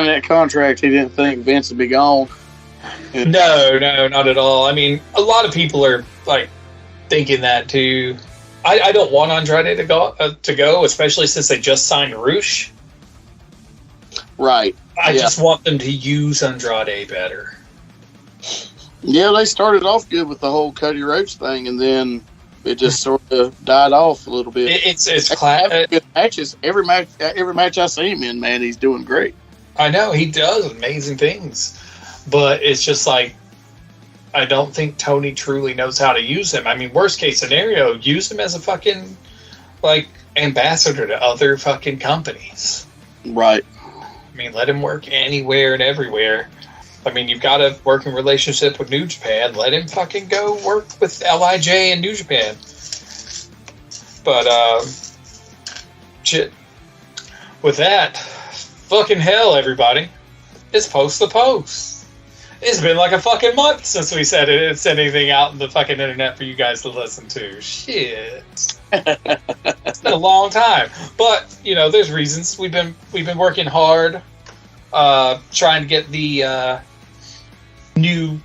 signing that contract, he didn't think Vince would be gone. No, not at all. I mean, a lot of people are like thinking that too. I don't want Andrade to go, especially since they just signed Roosh. Right. I just want them to use Andrade better. Yeah, they started off good with the whole Cody Rhodes thing, and then it just sort of died off a little bit. It's good matches. Every match I see him in, man, he's doing great. I know he does amazing things, but it's just like I don't think Tony truly knows how to use him. I mean, worst case scenario, use him as a fucking like ambassador to other fucking companies. Right. I mean, let him work anywhere and everywhere. I mean, you've got a working relationship with New Japan. Let him fucking go work with LIJ and New Japan. But, shit. With that, fucking hell, everybody. It's Post the Post. It's been like a fucking month since we said it. Sent anything out in the fucking internet for you guys to listen to. Shit. It's been a long time. But, you know, there's reasons. We've been working hard, trying to get the new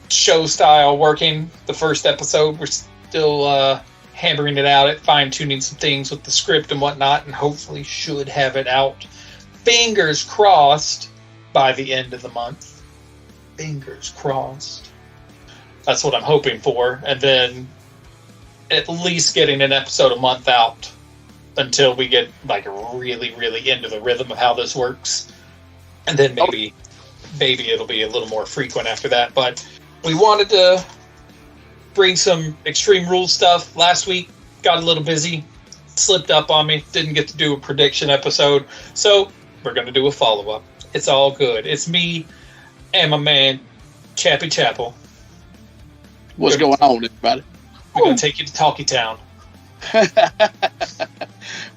show style working. The first episode, we're still hammering it out, fine-tuning some things with the script and whatnot, and hopefully should have it out, fingers crossed, by the end of the month. Fingers crossed. That's what I'm hoping for. And then at least getting an episode a month out until we get like really, really into the rhythm of how this works. And then maybe it'll be a little more frequent after that. But we wanted to bring some Extreme Rules stuff. Last week got a little busy, slipped up on me, didn't get to do a prediction episode. So we're going to do a follow-up. It's all good. It's me and my man, Chappie Chapel. What's going on, everybody? We're going to take you to Talkie Town.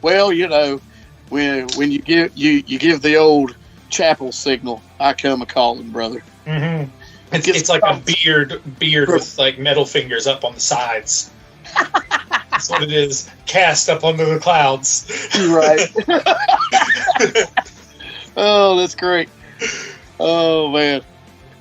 Well, you know, when you give the old Chapel signal, I come a calling, brother. Mm-hmm. It's like a beard with like metal fingers up on the sides. That's what it is. Cast up under the clouds. Right. Oh, that's great. Oh man.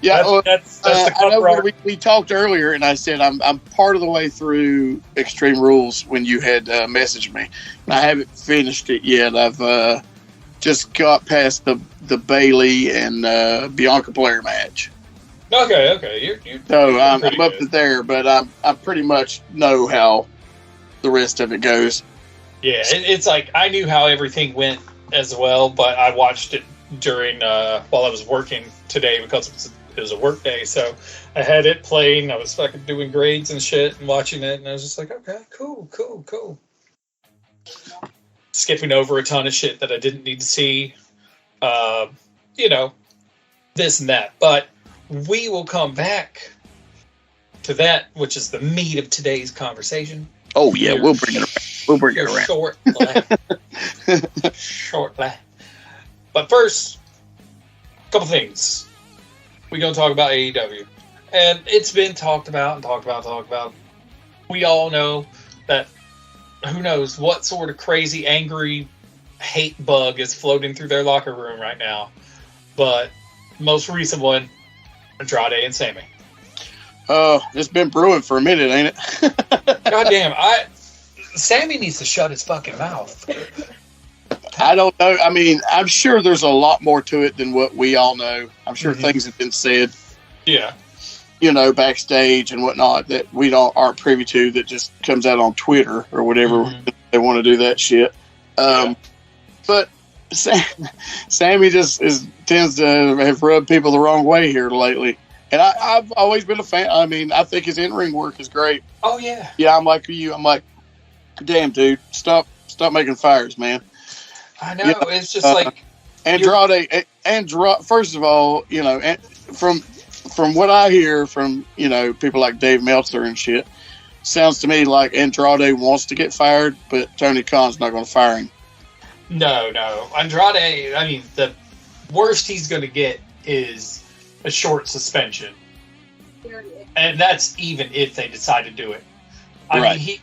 Yeah, that's the I know we talked earlier, and I said I'm part of the way through Extreme Rules when you had messaged me. And I haven't finished it yet. I've just got past the Bailey and Bianca Belair match. Okay. So I'm up to there, but I pretty much know how the rest of it goes. Yeah, it's like I knew how everything went as well, but I watched it during while I was working today because it was a work day. So I had it playing. I was fucking doing grades and shit and watching it, and I was just like, okay, cool. Skipping over a ton of shit that I didn't need to see, you know, this and that. But we will come back to that, which is the meat of today's conversation. Oh yeah, we'll bring it around. Shortly. But first, a couple things. We're going to talk about AEW. And it's been talked about. We all know that who knows what sort of crazy, angry hate bug is floating through their locker room right now. But most recent one, Andrade and Sammy. It's been brewing for a minute, ain't it? Goddamn, Sammy needs to shut his fucking mouth. I don't know. I mean, I'm sure there's a lot more to it than what we all know. I'm sure things have been said. Yeah. You know, backstage and whatnot that we aren't privy to that just comes out on Twitter or whatever. They want to do that shit. But Sammy just tends to have rubbed people the wrong way here lately. And I've always been a fan. I mean, I think his in-ring work is great. Oh, yeah. Yeah, I'm like you. I'm like, damn, dude, stop making fires, man. I know. It's just like... Andrade, first of all, you know, from what I hear from, you know, people like Dave Meltzer and shit, sounds to me like Andrade wants to get fired, but Tony Khan's not going to fire him. No. Andrade, I mean, the worst he's going to get is a short suspension. And that's even if they decide to do it. I mean,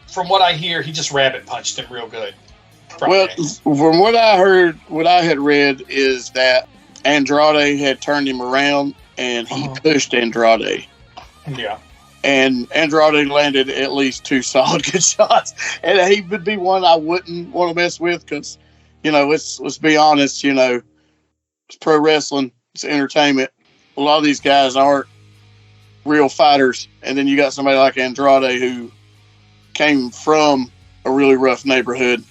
from what I hear, he just rabbit punched him real good. Friday. Well, from what I heard, what I had read is that Andrade had turned him around, and he pushed Andrade. Yeah. And Andrade landed at least 2 solid good shots. And he would be one I wouldn't want to mess with because, let's be honest, it's pro wrestling, it's entertainment. A lot of these guys aren't real fighters. And then you got somebody like Andrade who came from a really rough neighborhood.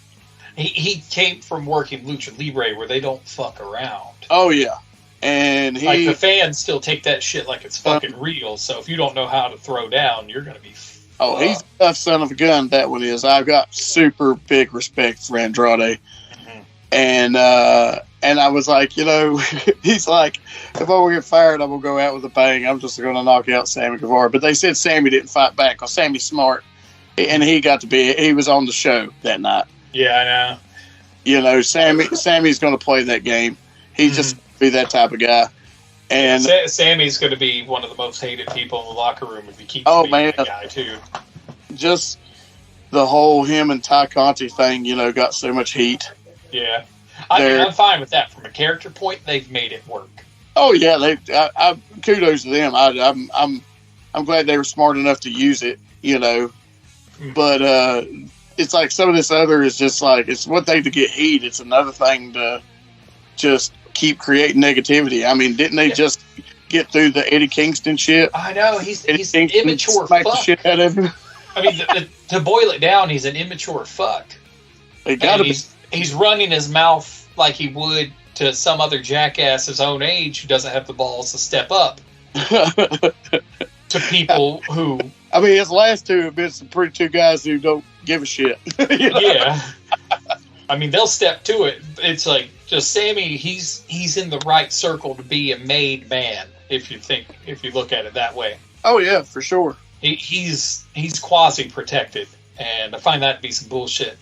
He came from working Lucha Libre where they don't fuck around. Oh, yeah. And the fans still take that shit like it's fucking real. So if you don't know how to throw down, you're going to be fucked. He's a tough son of a gun, that one is. I've got super big respect for Andrade. Mm-hmm. And I was like, he's like, if I will get fired, I will go out with a bang. I'm just going to knock out Sammy Guevara. But they said Sammy didn't fight back because Sammy's smart. And he was on the show that night. Yeah, I know. Sammy's going to play that game. He's just be that type of guy. And Sammy's going to be one of the most hated people in the locker room if he keeps being that guy, too. Just the whole him and Ty Conti thing, got so much heat. Yeah. I'm fine with that. From a character point, they've made it work. Oh, yeah. Kudos to them. I'm glad they were smart enough to use it, But it's like some of this other is just like, it's one thing to get heat. It's another thing to just keep creating negativity. I mean, didn't they just get through the Eddie Kingston shit? I know. He's an immature fuck. The shit out of him. I mean, to boil it down, he's an immature fuck. He's running his mouth like he would to some other jackass his own age who doesn't have the balls to step up to people who... I mean, his last two have been some pretty two guys who don't give a shit. Yeah. I mean, they'll step to it. It's like, just Sammy, he's in the right circle to be a made man, if you look at it that way. Oh, yeah, for sure. He's quasi-protected, and I find that to be some bullshit.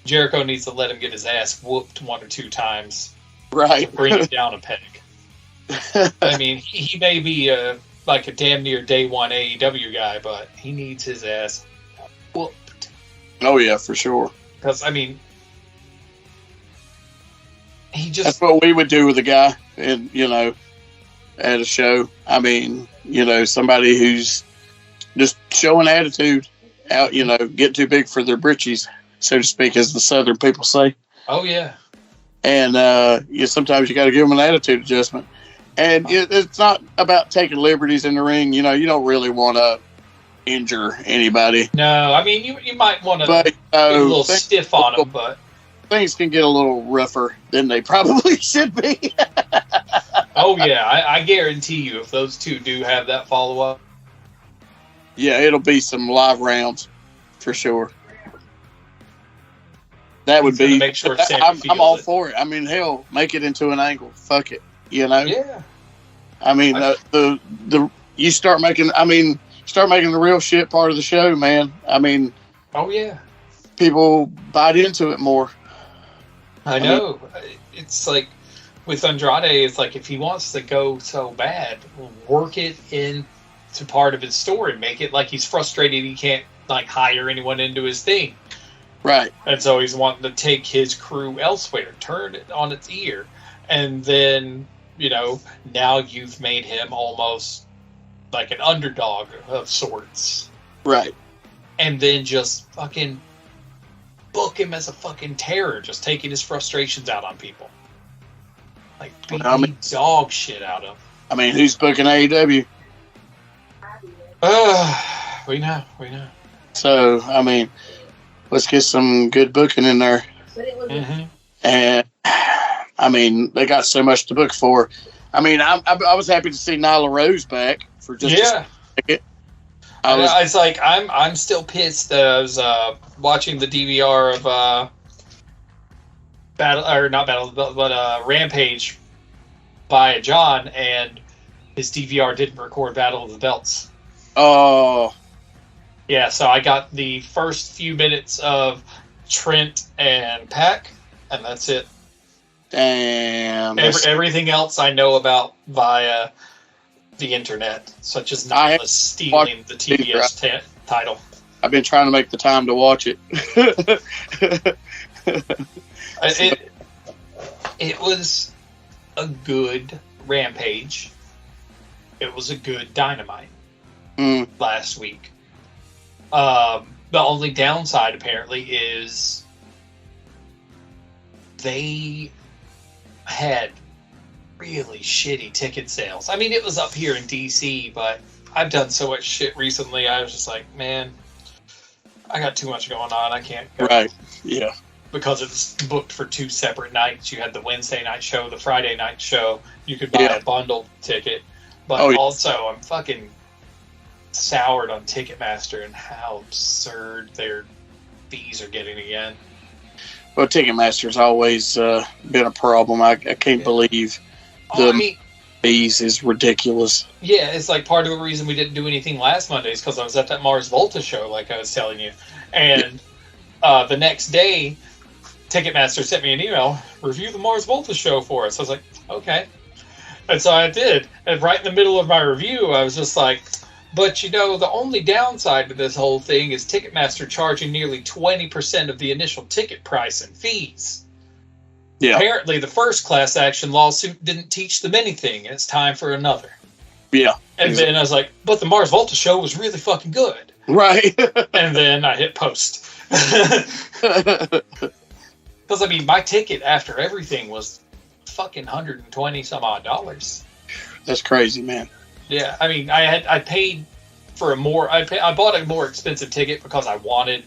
Jericho needs to let him get his ass whooped 1 or 2 times. Right. To bring him down a peg. I mean, he may be like a damn near day one AEW guy, but he needs his ass whooped. Oh, yeah, for sure. Because, I mean, that's what we would do with a guy, and at a show. I mean, somebody who's just showing attitude out, get too big for their britches, so to speak, as the Southern people say. Oh, yeah. And sometimes you got to give them an attitude adjustment. And it's not about taking liberties in the ring. You don't really want to injure anybody. No, I mean, you might want to be a little stiff on them, but... Things can get a little rougher than they probably should be. Oh, yeah. I guarantee you, if those two do have that follow-up... Yeah, it'll be some live rounds, for sure. That would be... Make sure I'm all for it. I mean, hell, make it into an angle. Fuck it. Yeah. I mean, you start making the real shit part of the show, man. I mean... Oh, yeah. People bite into it more. I know. It's like with Andrade, it's like if he wants to go so bad, work it into part of his story. Make it like he's frustrated he can't hire anyone into his thing. Right. And so he's wanting to take his crew elsewhere, turn it on its ear. And then, now you've made him almost like an underdog of sorts. Right. And then just fucking book him as a fucking terror, just taking his frustrations out on people. Like, beating dog shit out of him. I mean, who's booking AEW? We know. So, I mean, let's get some good booking in there. Mm-hmm. And, I mean, they got so much to book for. I mean, I was happy to see Nyla Rose back for just a second. It's like I'm still pissed that I was watching the DVR of Rampage by John, and his DVR didn't record Battle of the Belts. Oh, yeah. So I got the first few minutes of Trent and Pac, and that's it. Damn. Everything else I know about via the internet, such as Nyla stealing the TBS title. I've been trying to make the time to watch it. It was a good Rampage. It was a good Dynamite last week. The only downside, apparently, is they had really shitty ticket sales. I mean, it was up here in DC, but I've done so much shit recently. I was just like, man, I got too much going on. I can't go. Right. Yeah. Because it's booked for 2 separate nights. You had the Wednesday night show, the Friday night show. You could buy a bundle ticket. But also, I'm fucking soured on Ticketmaster and how absurd their fees are getting again. Well, Ticketmaster's always been a problem. I can't believe the fees is ridiculous. Yeah, it's like part of the reason we didn't do anything last Monday is because I was at that Mars Volta show, like I was telling you. And the next day, Ticketmaster sent me an email, review the Mars Volta show for us. I was like, okay. And so I did. And right in the middle of my review, I was just like, but the only downside to this whole thing is Ticketmaster charging nearly 20% of the initial ticket price and fees. Yeah. Apparently, the first class action lawsuit didn't teach them anything, and it's time for another. Yeah. And then I was like, but the Mars Volta show was really fucking good. Right. And then I hit post. Because, I mean, my ticket after everything was fucking $120 some odd. That's crazy, man. Yeah, I mean, I paid for I bought a more expensive ticket because I wanted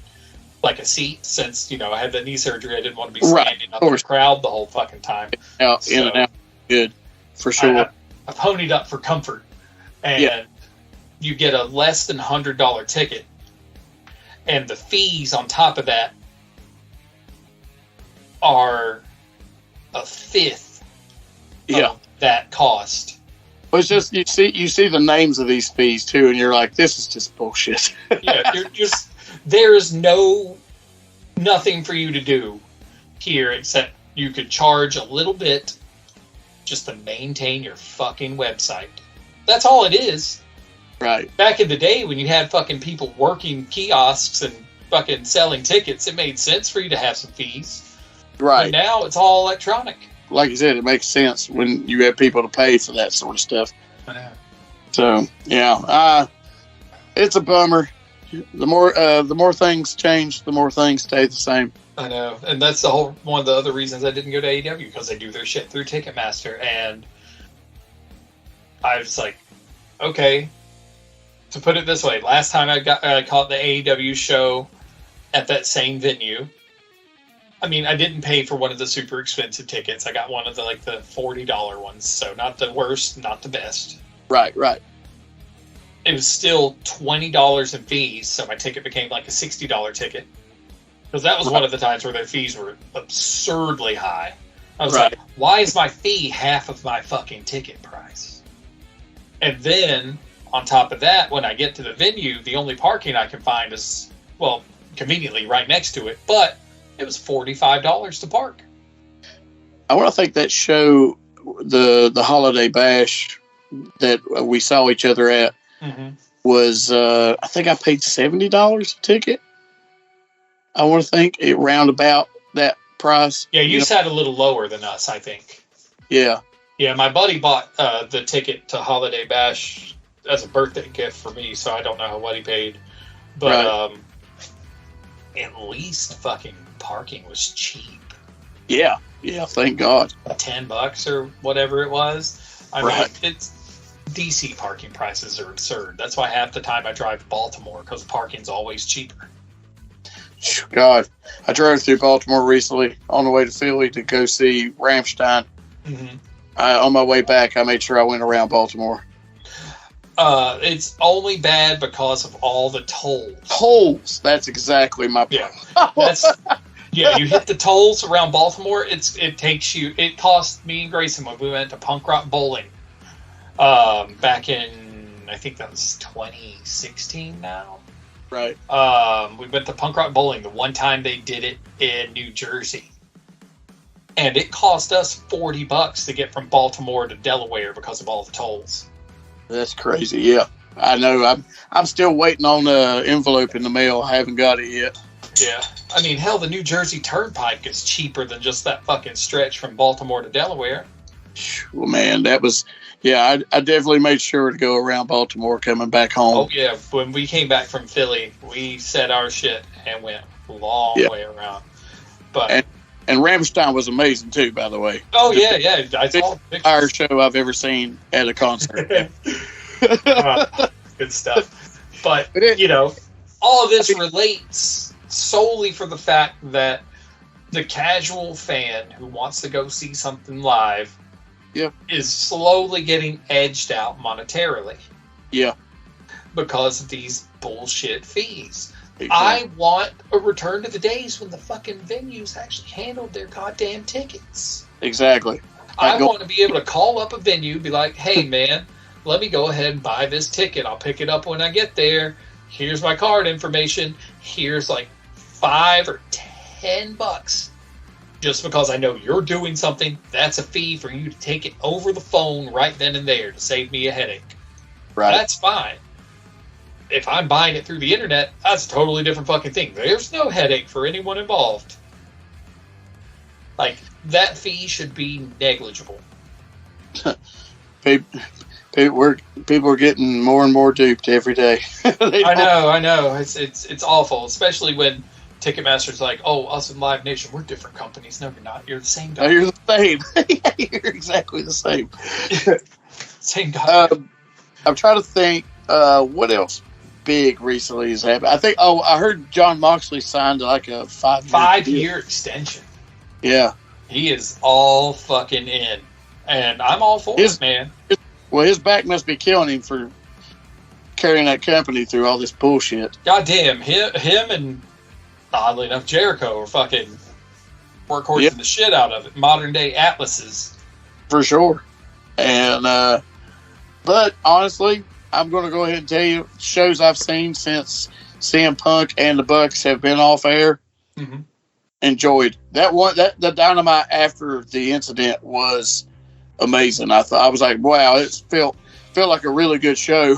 like a seat since, I had the knee surgery. I didn't want to be standing up in the crowd the whole fucking time. In and out. Good. For sure. I ponied up for comfort. And you get a less than $100 ticket. And the fees on top of that are a fifth of that cost. Well, it's just you see the names of these fees too, and you're like, this is just bullshit. There's nothing for you to do here except you could charge a little bit just to maintain your fucking website. That's all it is. Right. Back in the day when you had fucking people working kiosks and fucking selling tickets, it made sense for you to have some fees. Right. But now it's all electronic. Like you said, it makes sense when you have people to pay for that sort of stuff. I know. So, it's a bummer. The more things change, the more things stay the same. I know. And that's one of the other reasons I didn't go to AEW, because they do their shit through Ticketmaster. And I was like, okay. To put it this way, last time I caught the AEW show at that same venue, I mean, I didn't pay for one of the super expensive tickets. I got one of the $40 ones, so not the worst, not the best. Right. It was still $20 in fees, so my ticket became like a $60 ticket. Because that was one of the times where their fees were absurdly high. I was like, why is my fee half of my fucking ticket price? And then, on top of that, when I get to the venue, the only parking I can find is, conveniently right next to it, but it was $45 to park. I want to think that show, the Holiday Bash that we saw each other at, was, I think I paid $70 a ticket. I want to think it round about that price. Yeah, you sat a little lower than us, I think. Yeah. Yeah, my buddy bought the ticket to Holiday Bash as a birthday gift for me, so I don't know what he paid. But at least fucking parking was cheap. Yeah, thank God. $10 or whatever it was. I mean, it's DC parking prices are absurd. That's why half the time I drive to Baltimore, because parking's always cheaper. God, I drove through Baltimore recently on the way to Philly to go see Rammstein. On my way back, I made sure I went around Baltimore. It's only bad because of all the tolls. Tolls. That's exactly my point. You hit the tolls around Baltimore. It cost me and Grayson when we went to Punk Rock Bowling. Back in, I think that was 2016 now. Right. We went to Punk Rock Bowling the one time they did it in New Jersey. And it cost us $40 to get from Baltimore to Delaware because of all the tolls. That's crazy. Yeah, I know. I'm still waiting on an envelope in the mail. I haven't got it yet. Yeah, I mean, hell, the New Jersey Turnpike is cheaper than just that fucking stretch from Baltimore to Delaware. Well, man, that was, yeah, I definitely made sure to go around Baltimore coming back home. Oh, yeah. When we came back from Philly, we set our shit and went a long way around. But and Rammstein was amazing, too, by the way. Oh, yeah. I saw the fire show I've ever seen at a concert. Good stuff. But, you know, all of this relates solely for the fact that the casual fan who wants to go see something live is slowly getting edged out monetarily. Yeah. Because of these bullshit fees. Exactly. I want a return to the days when the fucking venues actually handled their goddamn tickets. Exactly. I want to be able to call up a venue, be like, hey, man, let me go ahead and buy this ticket. I'll pick it up when I get there. Here's my card information. Here's like $5 or $10. Just because I know you're doing something, that's a fee for you to take it over the phone right then and there to save me a headache. Right. That's fine. If I'm buying it through the internet, that's a totally different fucking thing. There's no headache for anyone involved. Like, that fee should be negligible. People are getting more and more duped every day. I know. It's awful, especially when Ticketmaster's like, oh, us and Live Nation, we're different companies. No, you're not. You're the same guy. No, you're the same. You're exactly the same. Same guy. I'm trying to think what else big recently has happened. I think, I heard John Moxley signed like a 5-year extension. Yeah. He is all fucking in. And I'm all for it, man. Well, his back must be killing him for carrying that company through all this bullshit. Goddamn, him and, oddly enough, Jericho are fucking workhorses the shit out of it. Modern day Atlases. For sure. And, but honestly, I'm going to go ahead and tell you, shows I've seen since CM Punk and the Bucks have been off air, enjoyed. That one, the Dynamite after the incident was amazing. I was like, wow, it felt like a really good show.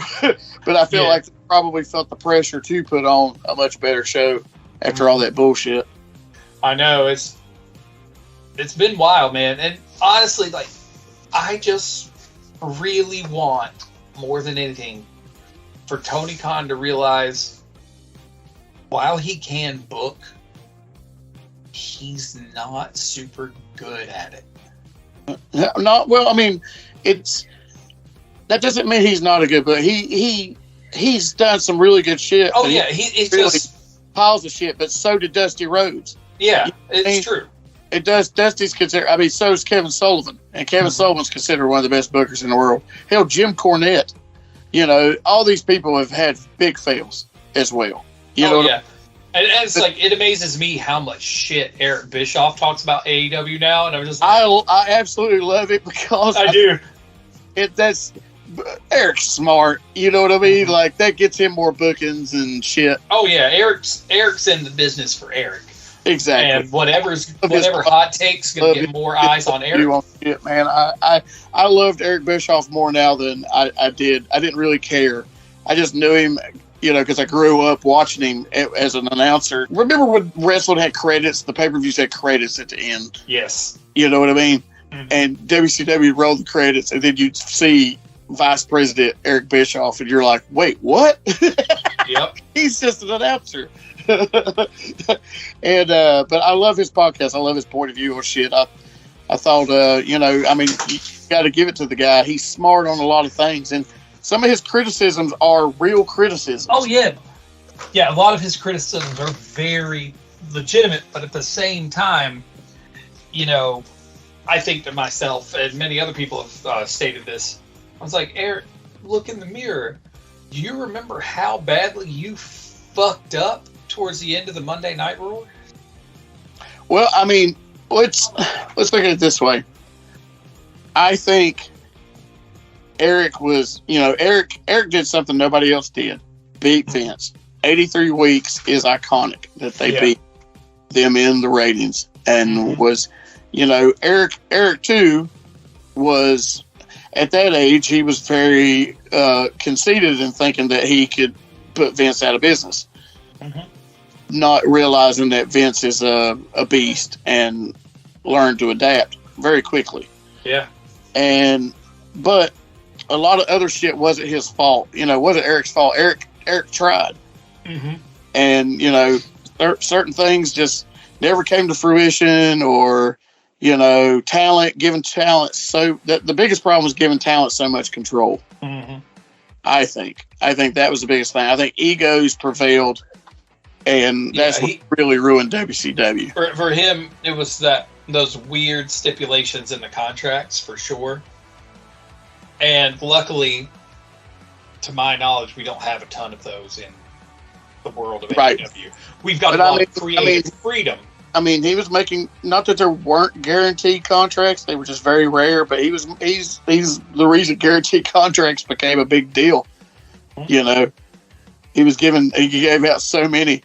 But I feel like they probably felt the pressure to put on a much better show after all that bullshit. I know, it's been wild, man. And honestly, like, I just really want, more than anything, for Tony Khan to realize, while he can book, he's not super good at it. Not well. I mean, that doesn't mean he's not a good, but he's done some really good shit. Oh yeah, it's really just piles of shit. But so did Dusty Rhodes. Yeah, it's true. It does. Dusty's considered. I mean, so is Kevin Sullivan, and Kevin Sullivan's considered one of the best bookers in the world. Hell, Jim Cornette. You know, all these people have had big fails as well. You know. Yeah. And it's like, it amazes me how much shit Eric Bischoff talks about AEW now, and I'm just like, I absolutely love it because I do. That's Eric's smart. You know what I mean? Like, that gets him more bookings and shit. Oh yeah, Eric's in the business for Eric. Exactly. And whatever hot takes gonna get more eyes on Eric. Shit, man. I loved Eric Bischoff more now than I did. I didn't really care. I just knew him. You know, because I grew up watching him as an announcer. Remember when wrestling had credits? The pay-per-views had credits at the end. Yes. You know what I mean? Mm-hmm. And WCW rolled the credits, and then you'd see Vice President Eric Bischoff, and you're like, wait, what? Yep. He's just an announcer. And but I love his podcast. I love his point of view on shit. I thought, you know, I mean, you got to give it to the guy. He's smart on a lot of things, and some of his criticisms are real criticisms. Oh, yeah. Yeah, a lot of his criticisms are very legitimate, but at the same time, you know, I think to myself, and many other people have stated this, I was like, Eric, look in the mirror. Do you remember how badly you fucked up towards the end of the Monday Night Raw? Well, I mean, let's look at it this way. I think Eric was, you know, Eric did something nobody else did. Beat Vince. 83 weeks is iconic that they beat them in the ratings, and was, you know, Eric too was, at that age, he was very conceited in thinking that he could put Vince out of business, not realizing that Vince is a beast and learned to adapt very quickly. Yeah. But a lot of other shit wasn't his fault. Wasn't Eric's fault. Eric tried. Mm-hmm. And, certain things just never came to fruition, or, giving talent. So the biggest problem was giving talent so much control. Mm-hmm. I think that was the biggest thing. I think egos prevailed, and that's what really ruined WCW. For him, it was those weird stipulations in the contracts, for sure. And luckily, to my knowledge, we don't have a ton of those in the world of AEW. We've got a lot of creative freedom. I mean, he was making, not that there weren't guaranteed contracts, they were just very rare, but he's the reason guaranteed contracts became a big deal. Mm-hmm. He gave out so many.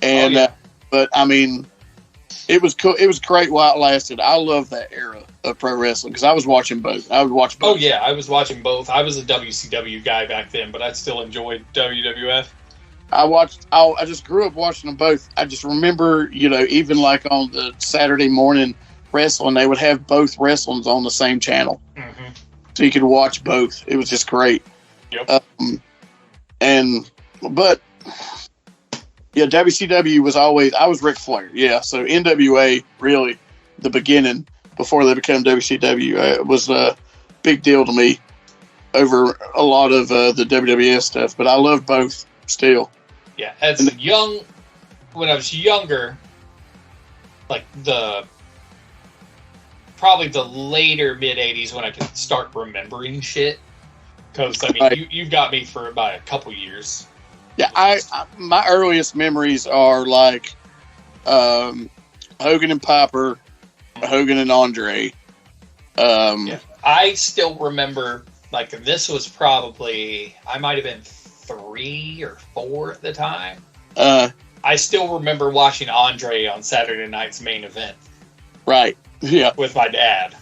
And, but I mean, it was cool. It was great while it lasted. I love that era of pro wrestling because I was watching both. I would watch both. Oh, yeah, I was watching both. I was a WCW guy back then, but I still enjoyed WWF. I just grew up watching them both. I just remember, even like on the Saturday morning wrestling, they would have both wrestlings on the same channel. Mm-hmm. So you could watch both. It was just great. Yep. But WCW was always, I was Ric Flair. Yeah. So NWA, really, the beginning, before they became WCW, was a big deal to me over a lot of the WWF stuff. But I love both still. Yeah, when I was younger, like probably the later mid '80s when I could start remembering shit. Because I mean, you've got me for about a couple years. Yeah, my earliest memories are like Hogan and Piper, Hogan and Andre. I still remember, like, this was probably, I might have been 3 or 4 at the time. I still remember watching Andre on Saturday night's Main Event. Right. Yeah. With my dad.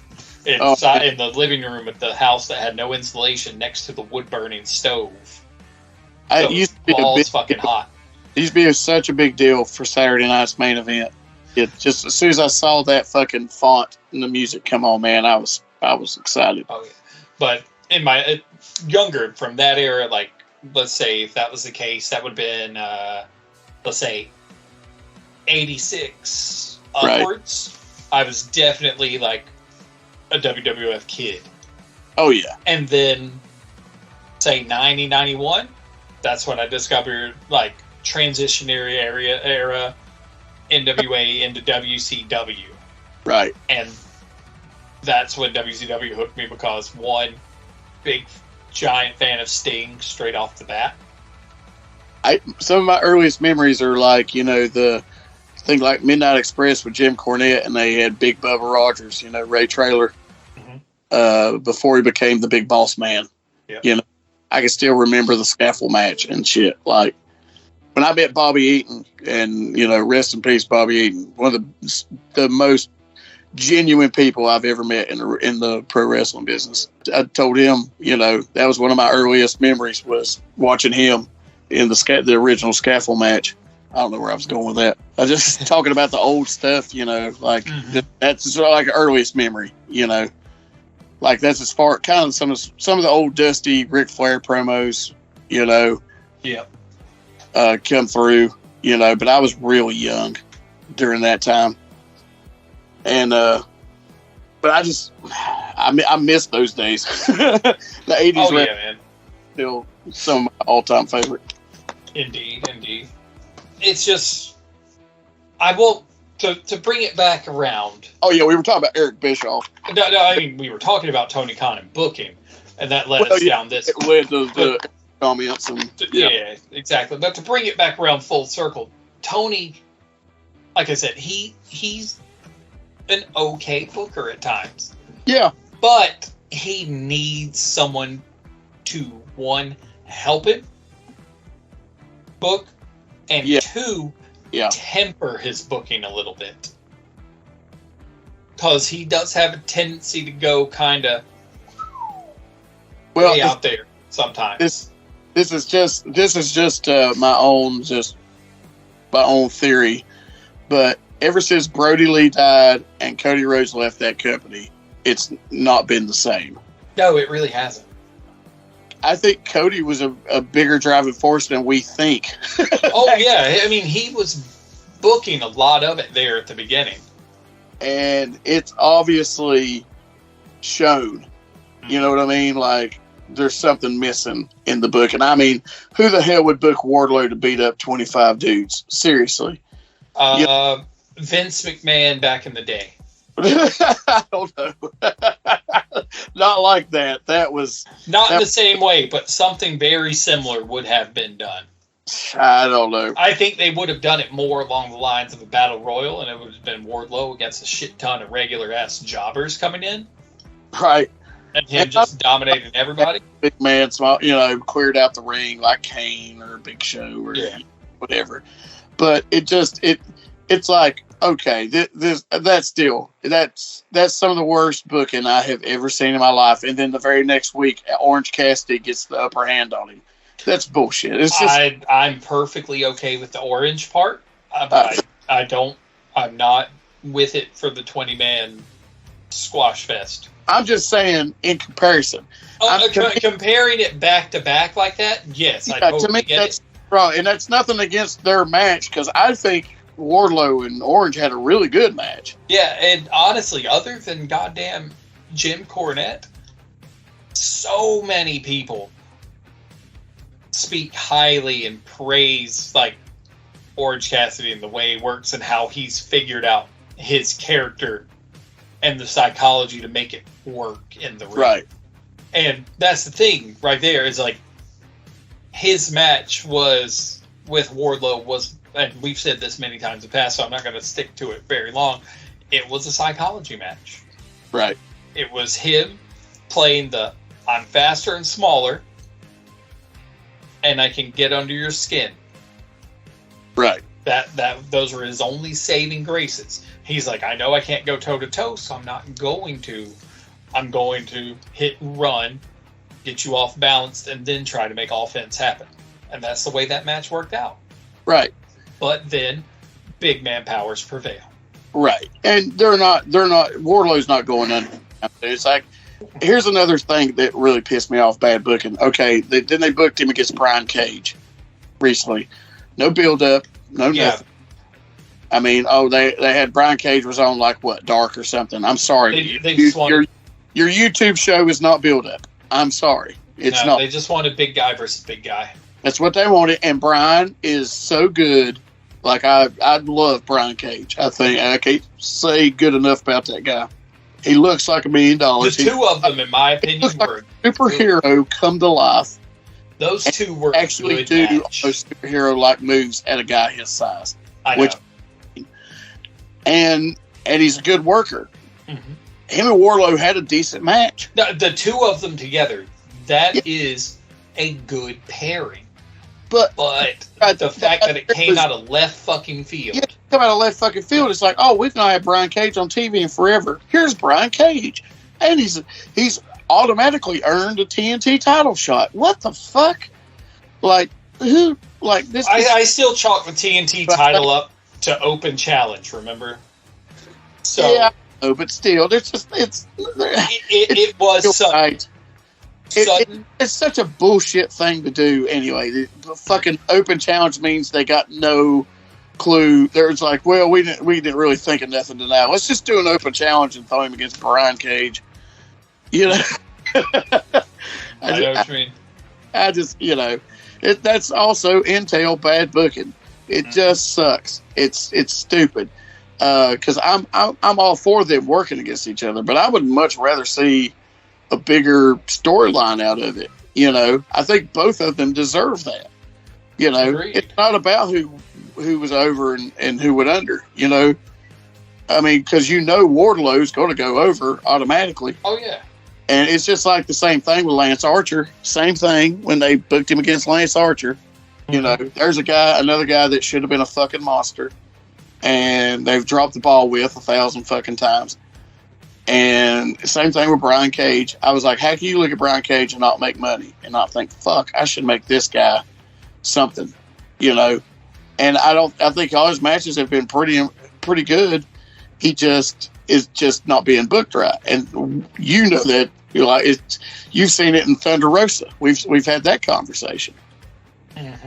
In the living room at the house that had no insulation next to the wood-burning stove. It used to be balls fucking hot. It used to be such a big deal for Saturday night's Main Event. It just, as soon as I saw that fucking font and the music come on, man, I was excited. Oh, yeah. But in my younger, from that era, like, let's say if that was the case, that would have been, let's say, 86 upwards. Right. I was definitely, like, a WWF kid. Oh, yeah. And then, say, 90, 91, that's when I discovered, like, transitionary era NWA into WCW. Right. And that's when WCW hooked me because, one, big, giant fan of Sting straight off the bat. Some of my earliest memories are like, the thing like Midnight Express with Jim Cornette, and they had Big Bubba Rogers, Ray Traylor, before he became the Big Boss Man. Yep. I can still remember the scaffold match and shit. Like, when I met Bobby Eaton, and, rest in peace, Bobby Eaton, one of the most genuine people I've ever met in the pro wrestling business. I told him, that was one of my earliest memories, was watching him in the original scaffold match. I don't know where I was going with that. I just talking about the old stuff, like that's sort of like an earliest memory, like that's as far kind of some of the old Dusty Ric Flair promos, come through, but I was really young during that time. And, but I miss those days. The 80s were man. Still some of my all-time favorite. Indeed. It's just, to bring it back around. Oh yeah, we were talking about Eric Bischoff. No, I mean, we were talking about Tony Khan and booking, and that led us down this. It led to the comments and yeah, exactly. But to bring it back around full circle, Tony, like I said, he's an okay booker at times. Yeah, but he needs someone to, one, help him book, and two, temper his booking a little bit. Because he does have a tendency to go kind of way out there sometimes. This is just my own theory, but ever since Brody Lee died and Cody Rhodes left that company, it's not been the same. No, it really hasn't. I think Cody was a bigger driving force than we think. Oh, yeah. I mean, he was booking a lot of it there at the beginning. And it's obviously shown. You know what I mean? Like, there's something missing in the book. And I mean, who the hell would book Wardlow to beat up 25 dudes? Seriously. Vince McMahon back in the day. I don't know. Not like that. That was... Not in the same way, but something very similar would have been done. I don't know. I think they would have done it more along the lines of a battle royal, and it would have been Wardlow against a shit ton of regular-ass jobbers coming in. Right. And him just dominating everybody. Big man, small, cleared out the ring like Kane or Big Show or whatever. But it's like, okay, that's some of the worst booking I have ever seen in my life. And then the very next week, Orange Cassidy gets the upper hand on him. That's bullshit. It's just, I'm perfectly okay with the orange part, but I'm not with it for the 20-man squash fest. I'm just saying, in comparison. Comparing it back to back like that, yes, I totally to me, get that's it. Right, and that's nothing against their match, because I think Wardlow and Orange had a really good match. Yeah, and honestly, other than goddamn Jim Cornette, so many people speak highly and praise like Orange Cassidy and the way he works and how he's figured out his character and the psychology to make it work in the ring. Right. And that's the thing right there is like his match was with Wardlow was, and we've said this many times in the past, so I'm not going to stick to it very long. It was a psychology match. Right. It was him playing the I'm faster and smaller and I can get under your skin. Right. Those were his only saving graces. He's like, I know I can't go toe to toe, so I'm not going to. I'm going to hit and run, get you off balance, and then try to make offense happen. And that's the way that match worked out. Right. But then big man powers prevail. Right. And Wardlow's not going under. It's like, here's another thing that really pissed me off, bad booking. Okay, then they booked him against Brian Cage recently. No build-up, no nothing. I mean, they had Brian Cage was on like what, Dark or something. I'm sorry. Your YouTube show is not build-up. I'm sorry. It's not. They just wanted big guy versus big guy. That's what they wanted, and Brian is so good. Like, I love Brian Cage. I think I can't say good enough about that guy. He looks like $1 million. The two of them, in my opinion, were a superhero come to life. Those two were actually good do match. those superhero-like moves at a guy his size. I know. And he's a good worker. Mm-hmm. Him and Wardlow had a decent match. The two of them together, that is a good pairing. But the fact that it came out of left fucking field. Yeah, come out of left fucking field. It's like, oh, we've not had Brian Cage on TV in forever. Here's Brian Cage. And he's automatically earned a TNT title shot. What the fuck? Like, who? Like this? I still chalk the TNT title up to open challenge, remember? So yeah, no, but still, there's just it was sudden. It's such a bullshit thing to do anyway. The fucking open challenge means they got no clue. There's like, well, we didn't really think of nothing to now. Let's just do an open challenge and throw him against Brian Cage. You know, I know what you mean. I just, that's also entail bad booking. It just sucks. It's stupid. Because I'm all for them working against each other, but I would much rather see a bigger storyline out of it. I think both of them deserve that. Agreed. It's not about who was over and who went under. I mean, because Wardlow's going to go over automatically. Oh yeah. And it's just like the same thing with Lance Archer. Same thing when they booked him against Lance Archer. There's another guy that should have been a fucking monster, and they've dropped the ball with 1,000 fucking times. And same thing with Brian Cage. I was like, how can you look at Brian Cage and not make money and not think, fuck, I should make this guy something, And I think all his matches have been pretty good. he just is just not being booked right, and you know that. You've seen it in Thunder Rosa. We've had that conversation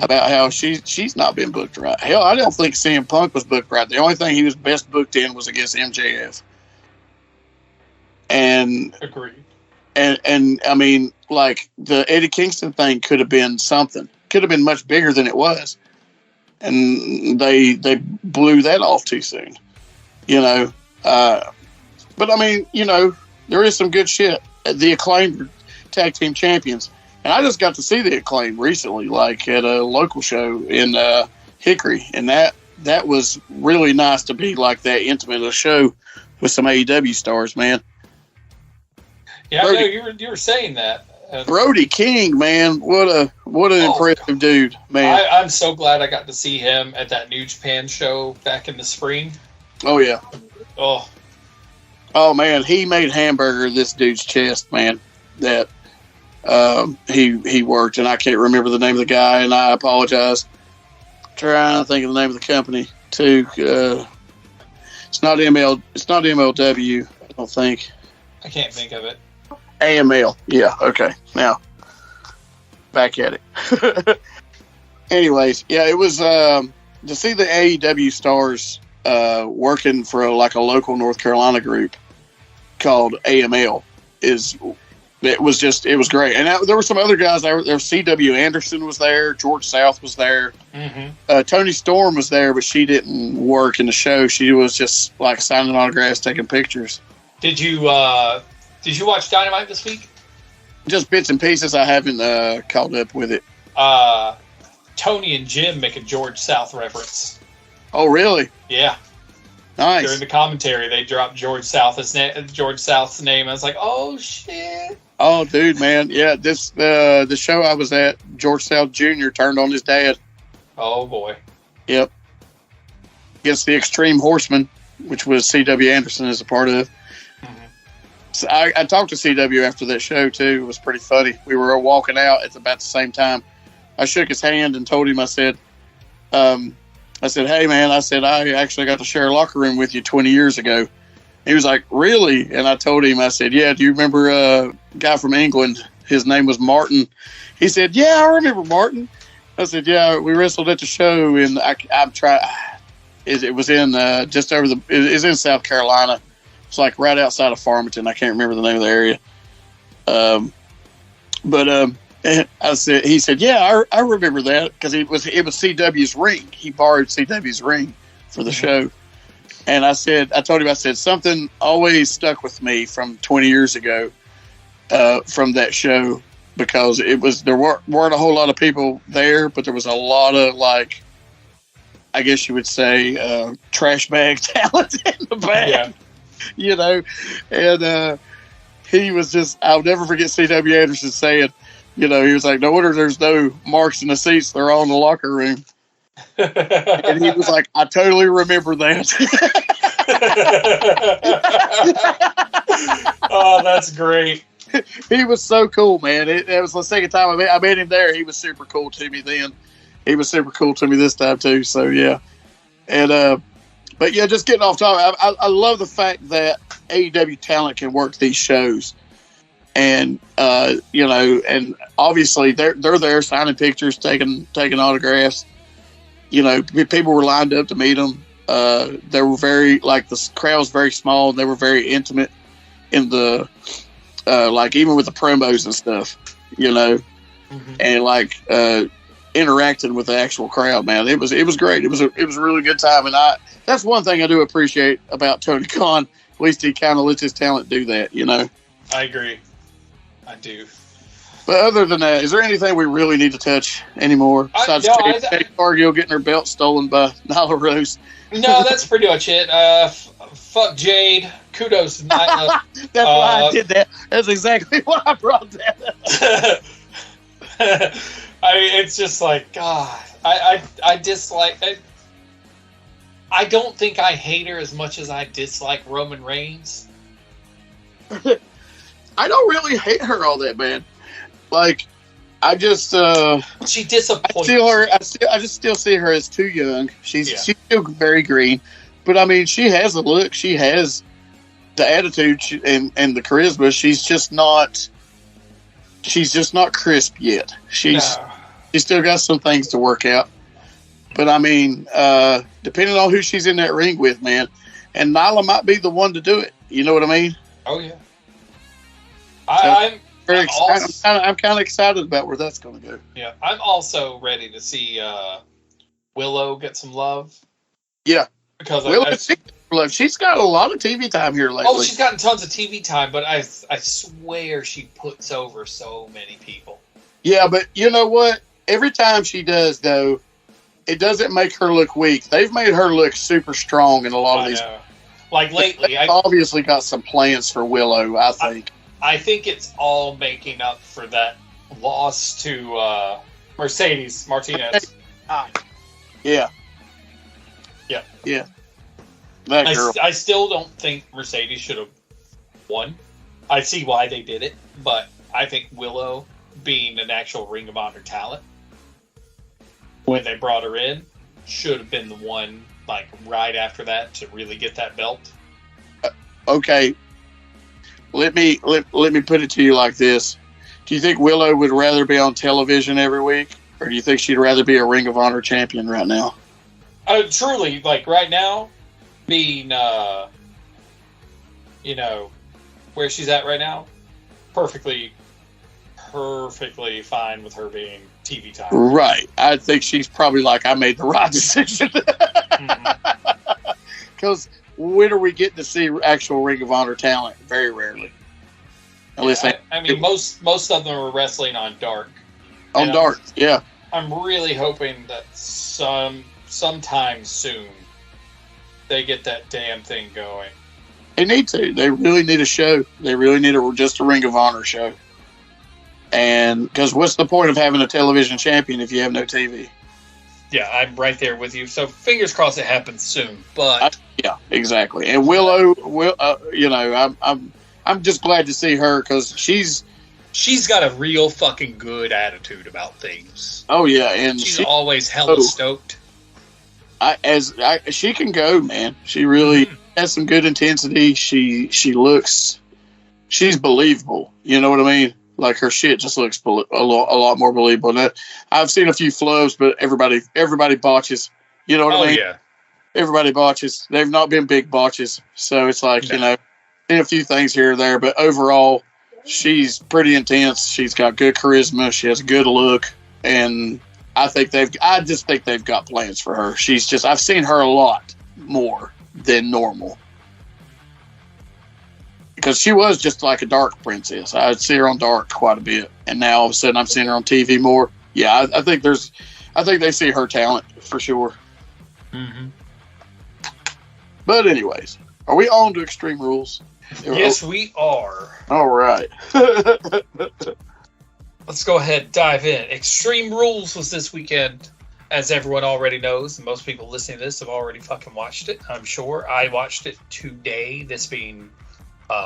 about how she's not been booked right. Hell, I don't think CM Punk was booked right. The only thing he was best booked in was against MJF. And agreed. And I mean, like the Eddie Kingston thing could have been something. Could have been much bigger than it was, and they blew that off too soon. But I mean, there is some good shit. The Acclaimed tag team champions, and I just got to see the Acclaimed recently, like at a local show in Hickory, and that was really nice to be like that intimate a show with some AEW stars, man. Yeah, Brody, I know you were saying that. Brody King, man, what an impressive dude, man. I'm so glad I got to see him at that New Japan show back in the spring. Oh yeah. Oh man, he made hamburger this dude's chest, man. That he worked, and I can't remember the name of the guy, and I apologize. Trying to think of the name of the company too. It's not MLW, I don't think. I can't think of it. AML, yeah, okay. Now back at it. Anyways, yeah, it was to see the AEW stars working for a local North Carolina group called AML. It was great. And there were some other guys there. C.W. Anderson was there. George South was there. Mm-hmm. Tony Storm was there, but she didn't work in the show. She was just like signing autographs, taking pictures. Did you watch Dynamite this week? Just bits and pieces. I haven't caught up with it. Tony and Jim make a George South reference. Oh, really? Yeah. Nice. During the commentary, they dropped George South's name. I was like, oh, shit. Oh, dude, man. Yeah, the show I was at, George South Jr. turned on his dad. Oh, boy. Yep. Against the Extreme Horsemen, which was C.W. Anderson as a part of. Mm-hmm. So I talked to C.W. after that show, too. It was pretty funny. We were walking out at about the same time. I shook his hand and told him, I said, hey, man, I actually got to share a locker room with you 20 years ago. He was like, really? And I told him, I said, yeah, do you remember a guy from England? His name was Martin. He said, yeah, I remember Martin. I said, yeah, we wrestled at the show, and I'm trying. It was in just over it's in South Carolina. It's like right outside of Farmington. I can't remember the name of the area. He said, yeah, I remember that because it was CW's ring. He borrowed CW's ring for the show. And I told him, something always stuck with me from 20 years ago from that show, because there weren't a whole lot of people there, but there was a lot of, like, I guess you would say, trash bag talent in the bag, and he was just, I'll never forget C.W. Anderson saying, he was like, no wonder there's no marks in the seats. They're all in the locker room. And he was like, I totally remember that. Oh, that's great. He was so cool, man. It was the second time I met him there. He was super cool to me then. He was super cool to me this time, too. So, yeah. And, but, yeah, just getting off topic, I love the fact that AEW talent can work these shows. And, and obviously they're there signing pictures, taking autographs. People were lined up to meet them. They were very, like, the crowd was very small. They were very intimate in the, even with the promos and stuff, mm-hmm. and like, interacting with the actual crowd, man. It was great. It was a really good time. And that's one thing I do appreciate about Tony Khan. At least he kind of lets his talent do that, I agree. I do. But other than that, is there anything we really need to touch anymore? Besides Jade Cargill getting her belt stolen by Nyla Rose? No, that's pretty much it. Fuck Jade. Kudos to Nyla. That's why I did that. That's exactly why I brought that up. I mean, it's just like, God. I dislike... I don't think I hate her as much as I dislike Roman Reigns. I don't really hate her all that, man. Like, I just she disappoints. I just still see her as too young. She's still very green, But I mean, she has the look. She has the attitude and the charisma. She's just not crisp yet. She's still got some things to work out. But I mean, depending on who she's in that ring with, man, and Nyla might be the one to do it. You know what I mean? Oh yeah. I'm kind of excited about where that's going to go. Yeah, I'm also ready to see Willow get some love. Yeah, because she's got a lot of TV time here lately. Oh, she's gotten tons of TV time, but I swear she puts over so many people. Yeah, but you know what? Every time she does, though, it doesn't make her look weak. They've made her look super strong in a lot of these. Like lately, They've obviously got some plans for Willow, I think. I think it's all making up for that loss to Mercedes Martinez. Yeah. Yeah. Yeah. That girl. I still don't think Mercedes should have won. I see why they did it, but I think Willow, being an actual Ring of Honor talent, when they brought her in, should have been the one, like, right after that to really get that belt. Okay. Let me put it to you like this. Do you think Willow would rather be on television every week, or do you think she'd rather be a Ring of Honor champion right now? Truly, like right now, being, where she's at right now, perfectly fine with her being TV time. Right. I think she's probably like, I made the right decision. Because when are we getting to see actual Ring of Honor talent? Very rarely. Most of them are wrestling on Dark. On Dark, yeah. I'm really hoping that sometime soon they get that damn thing going. They need to. They really need a show. They really need just a Ring of Honor show. And because what's the point of having a television champion if you have no TV? Yeah, I'm right there with you. So fingers crossed it happens soon. But yeah, exactly. And Willow, I'm just glad to see her because she's got a real fucking good attitude about things. Oh yeah, and she's always hella stoked. She can go, man. She really has some good intensity. She's believable. You know what I mean? Like her shit just looks a lot more believable. Now, I've seen a few flubs, but everybody botches. You know what I mean? Yeah. Everybody botches. They've not been big botches, so it's like seen a few things here or there, but overall, she's pretty intense. She's got good charisma. She has a good look, and I just think they've got plans for her. I've seen her a lot more than normal. Because she was just like a Dark princess. I'd see her on Dark quite a bit. And now all of a sudden I'm seeing her on TV more. Yeah, I think they see her talent for sure. Mm-hmm. But anyways, are we on to Extreme Rules? Yes, we are. All right. Let's go ahead and dive in. Extreme Rules was this weekend, as everyone already knows. And most people listening to this have already fucking watched it, I'm sure. I watched it today, this being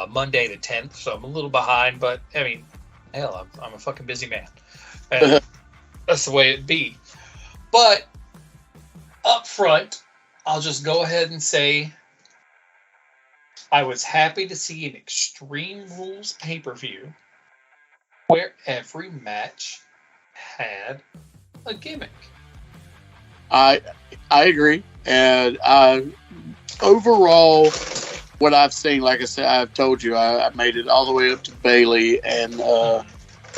Monday the 10th, so I'm a little behind, but I mean, hell, I'm a fucking busy man. And that's the way it be. But up front, I'll just go ahead and say I was happy to see an Extreme Rules pay-per-view where every match had a gimmick. I agree, and overall, what I've seen, like I said, I've told you, I made it all the way up to Bayley and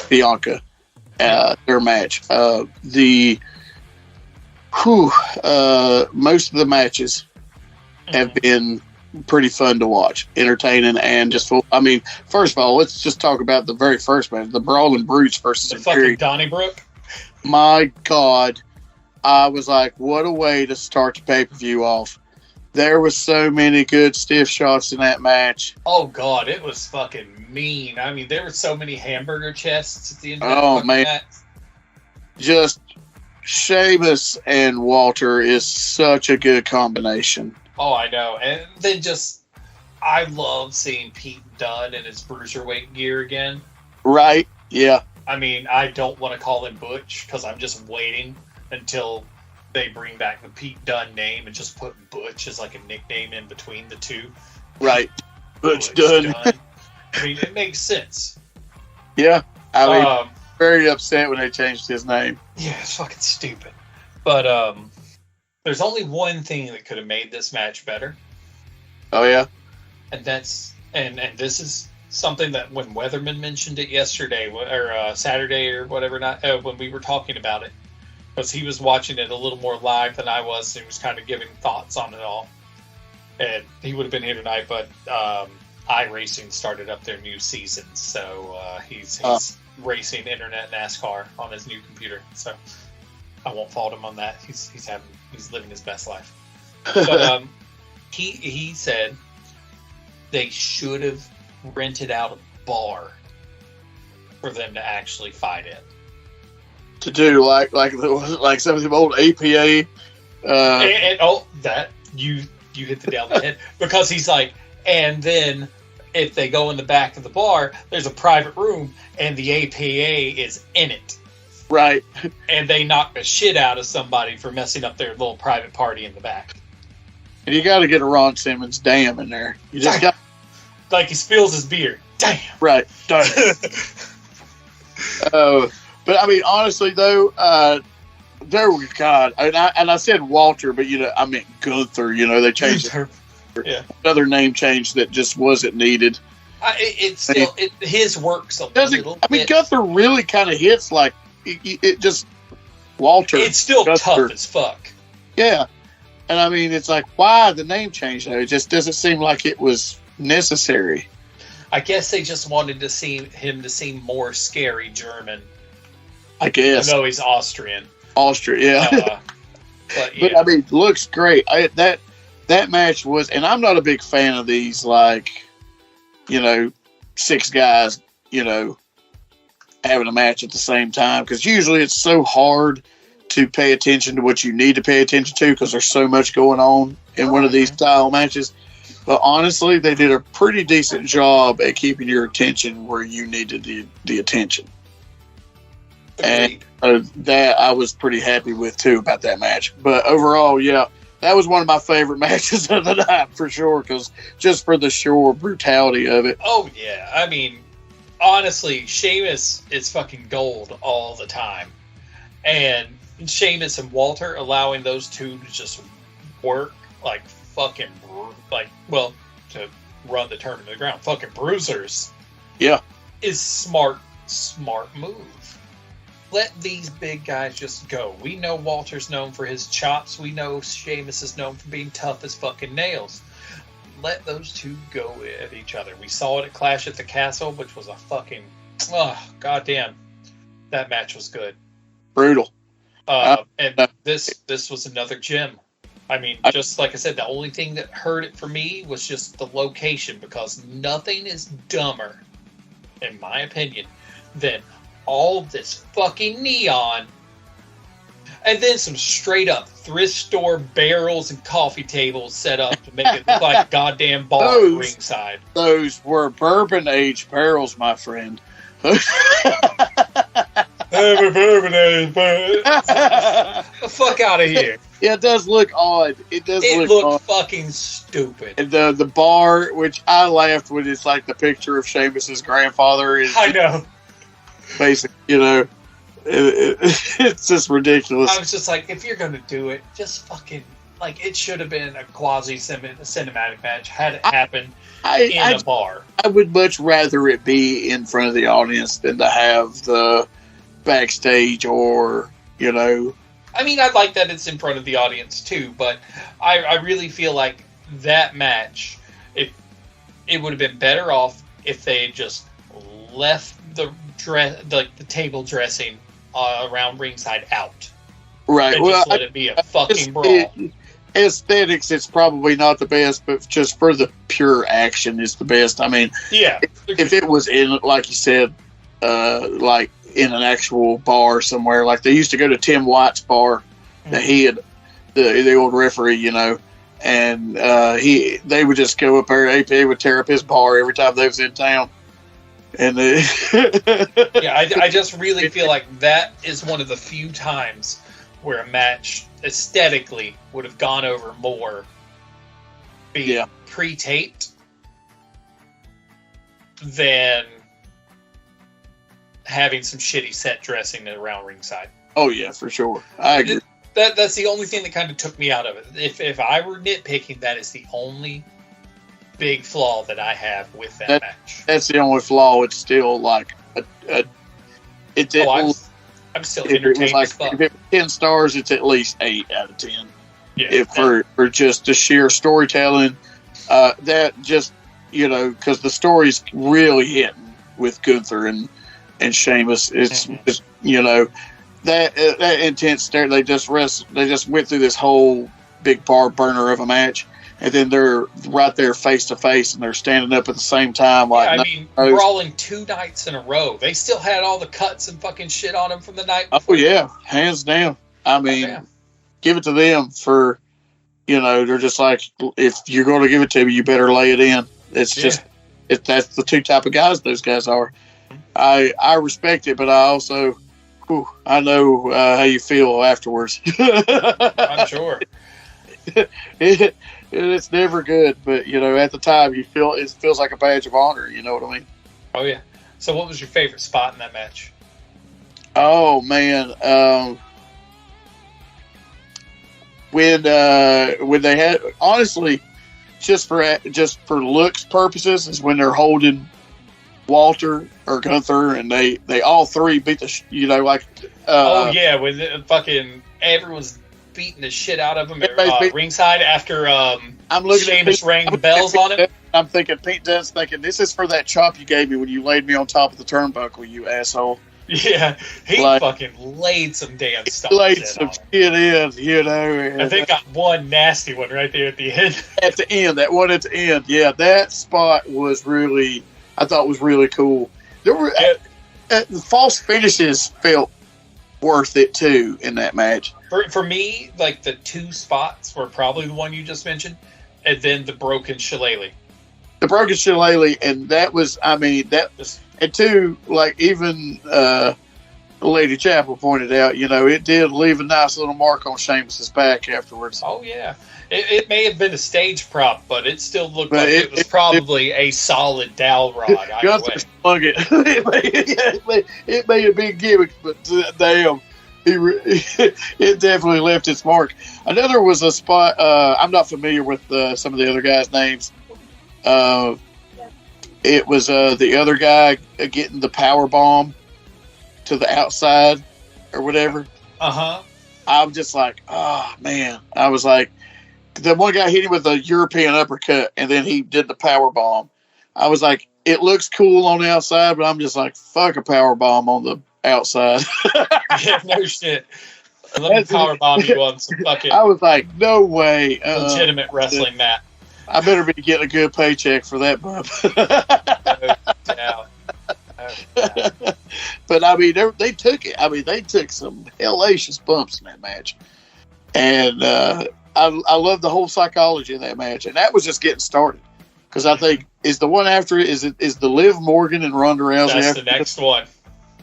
Bianca, their match. Most of the matches have been pretty fun to watch, entertaining, and just full. I mean, first of all, let's just talk about the very first match, the Brawling Brutes versus fucking Donnybrook. My God, I was like, what a way to start the pay-per-view off. There was so many good stiff shots in that match. Oh, God, it was fucking mean. I mean, there were so many hamburger chests at the end of that match. Just Sheamus and Walter is such a good combination. Oh, I know. And then I love seeing Pete Dunne in his Bruiserweight gear again. Right, yeah. I mean, I don't want to call him Butch because I'm just waiting until they bring back the Pete Dunne name and just put Butch as like a nickname in between the two. Right. Butch Dunne. I mean, it makes sense. Yeah. I mean, very upset when they changed his name. Yeah, it's fucking stupid. But there's only one thing that could have made this match better. Oh, yeah? And that's and this is something that when Weatherman mentioned it yesterday or Saturday or whatever, when we were talking about it, because he was watching it a little more live than I was, and he was kind of giving thoughts on it all. And he would have been here tonight, but iRacing started up their new season, so he's racing internet NASCAR on his new computer. So I won't fault him on that. He's living his best life. But he said they should have rented out a bar for them to actually fight in. To do like some of the old APA. That you hit the nail on the head, because he's like, and then if they go in the back of the bar, there's a private room and the APA is in it. Right. And they knock the shit out of somebody for messing up their little private party in the back. And you got to get a Ron Simmons damn in there. You just got like he spills his beer. Damn. Right. Damn. But I mean, honestly though, there was God, and I said Walter, but I meant Gunther. They changed it. Yeah. Another name change that just wasn't needed. His works a little. I mean, Gunther really kind of hits like it just Walter. It's still Gunther. tough as fuck. Yeah, and I mean, it's like, why the name change though? It just doesn't seem like it was necessary. I guess they just wanted to him to seem more scary German. I guess. Even though he's Austrian. Austria, yeah. But I mean, looks great. That match was, and I'm not a big fan of these, like, 6 guys, having a match at the same time, because usually it's so hard to pay attention to what you need to pay attention to, because there's so much going on in one of these style matches. But honestly, they did a pretty decent job at keeping your attention where you needed the attention. Agreed. And that I was pretty happy with too about that match. But overall, yeah, that was one of my favorite matches of the night for sure, because just for the sheer brutality of it. Oh yeah, I mean, honestly, Sheamus is fucking gold all the time, and Sheamus and Walter allowing those two to just work like fucking to run the tournament to the ground, fucking bruisers. Yeah, is smart move. Let these big guys just go. We know Walter's known for his chops. We know Sheamus is known for being tough as fucking nails. Let those two go at each other. We saw it at Clash at the Castle, which was a fucking... goddamn. That match was good. Brutal. And this was another gem. I mean, just like I said, the only thing that hurt it for me was just the location, because nothing is dumber, in my opinion, than all this fucking neon, and then some straight up thrift store barrels and coffee tables set up to make it look like a goddamn bar ringside. Those were bourbon aged barrels, my friend. Bourbon aged barrels. The fuck out of here. Yeah, it does look odd. It looked odd. Fucking stupid. And the bar, which I laughed when it's like the picture of Sheamus's grandfather. I know. Basic, it's just ridiculous. I was just like, if you're gonna do it, just fucking it should have been a quasi cinematic match had it happened in a bar. I would much rather it be in front of the audience than to have the backstage or I mean, I like that it's in front of the audience too, but I really feel like that match, it would have been better off if they had just left the table dressing around ringside out. Right. And just let it be a fucking brawl. Aesthetics, it's probably not the best, but just for the pure action, it's the best. I mean, yeah. If it was in, like you said, like in an actual bar somewhere, like they used to go to Tim White's bar, that he had, the old referee, and they would just go up there. APA would tear up his bar every time they was in town. And I just really feel like that is one of the few times where a match aesthetically would have gone over more being pre-taped than having some shitty set dressing around ringside. Oh yeah, for sure. I agree. That's the only thing that kind of took me out of it. If I were nitpicking, that is the only big flaw that I have with that match. That's the only flaw. It's still like I'm still entertained as fuck. If it was 10 stars, it's at least 8 out of 10. Yeah, for just the sheer storytelling, that just, because the story's really hitting with Gunther and Sheamus. It's just, that intense stare. They just went through this whole big bar burner of a match, and then they're right there face to face, and they're standing up at the same time. Brawling 2 nights in a row. They still had all the cuts and fucking shit on them from the night before. Oh yeah, hands down. I mean, give it to them for, they're just like, if you're going to give it to me, you better lay it in. It's just, that's the 2 type of guys those guys are. I respect it, but I also, I know how you feel afterwards. I'm sure. It's never good, but at the time it feels like a badge of honor. You know what I mean? Oh yeah. So, what was your favorite spot in that match? Oh man, when they had, honestly, just for looks purposes, is when they're holding Walter or Gunther, and they all 3 beat the when the fucking everyone's beating the shit out of him at ringside after Sheamus rang the bells on him. I'm thinking Pete Dunne's thinking, this is for that chop you gave me when you laid me on top of the turnbuckle, you asshole. Yeah, he fucking laid some damn stuff. Laid some shit in, I think got one nasty one right there at the end. At the end, that one at the end, yeah, that spot was really, I thought was really cool. There were the false finishes felt worth it too in that match. For me, like the 2 spots were probably the one you just mentioned, and then the broken shillelagh. The broken shillelagh, and that was, and 2, like even Lady Chapel pointed out, it did leave a nice little mark on Sheamus's back afterwards. Oh yeah, it may have been a stage prop, but it still looked like it was probably a solid dowel rod. Gunther slung it. It made a big gimmick, but damn, it definitely left its mark. Another was a spot. I'm not familiar with some of the other guys' names. It was the other guy getting the power bomb to the outside or whatever. I'm just like, oh man. I was like, the one guy hit him with a European uppercut, and then he did the power bomb. I was like, it looks cool on the outside, but I'm just like, fuck a power bomb on the outside. Yeah, no shit. Let me power bomb you on some fucking. I was like, no way. Legitimate wrestling match. I better be getting a good paycheck for that bump. But I mean, they took it. I mean, they took some hellacious bumps in that match, and I love the whole psychology of that match. And that was just getting started, because I think is the one after it is the Liv Morgan and Ronda Rousey. That's the next one.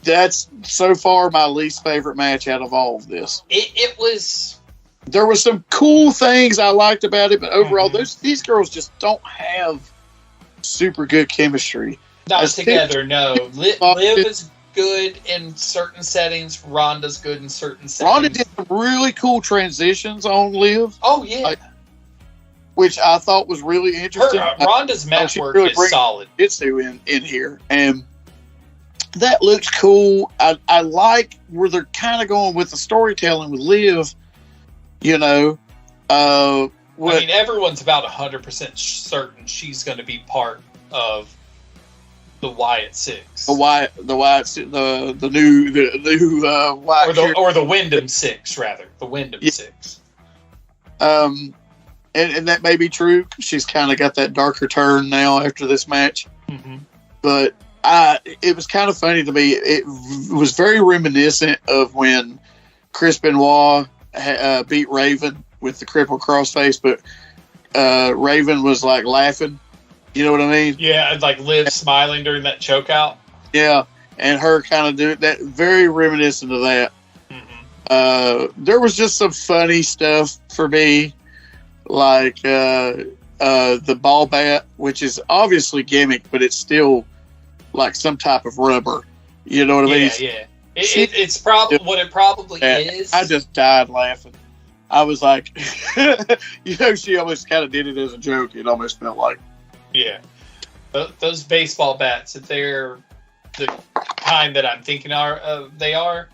That's so far my least favorite match out of all of this. It was. There were some cool things I liked about it, but overall, these girls just don't have super good chemistry. Not together, no. Liv is good in certain settings. Ronda's good in certain settings. Ronda did some really cool transitions on Liv. Oh, yeah. Which I thought was really interesting. Ronda's mat work is solid. It's in here. And that looks cool. I like where they're kind of going with the storytelling with Liv. I mean, everyone's about 100% certain she's going to be part of the Wyatt Six. The Wyatt, the new Wyatt, or the Wyndham Six, rather, the Wyndham Six. And that may be true. She's kind of got that darker turn now after this match. But it was kind of funny to me. It was very reminiscent of when Chris Benoit beat Raven with the crippled crossface, but Raven was like laughing. You know what I mean? Yeah, like Liv smiling during that chokeout. Yeah, and her kind of doing that, very reminiscent of that. There was just some funny stuff for me, like the ball bat, which is obviously gimmick, but it's still like some type of rubber. You know what I mean? Yeah. It's probably what it probably is. I just died laughing. I was like, she almost kind of did it as a joke. It almost felt like. Yeah. Those baseball bats, if they're the kind that I'm thinking they are.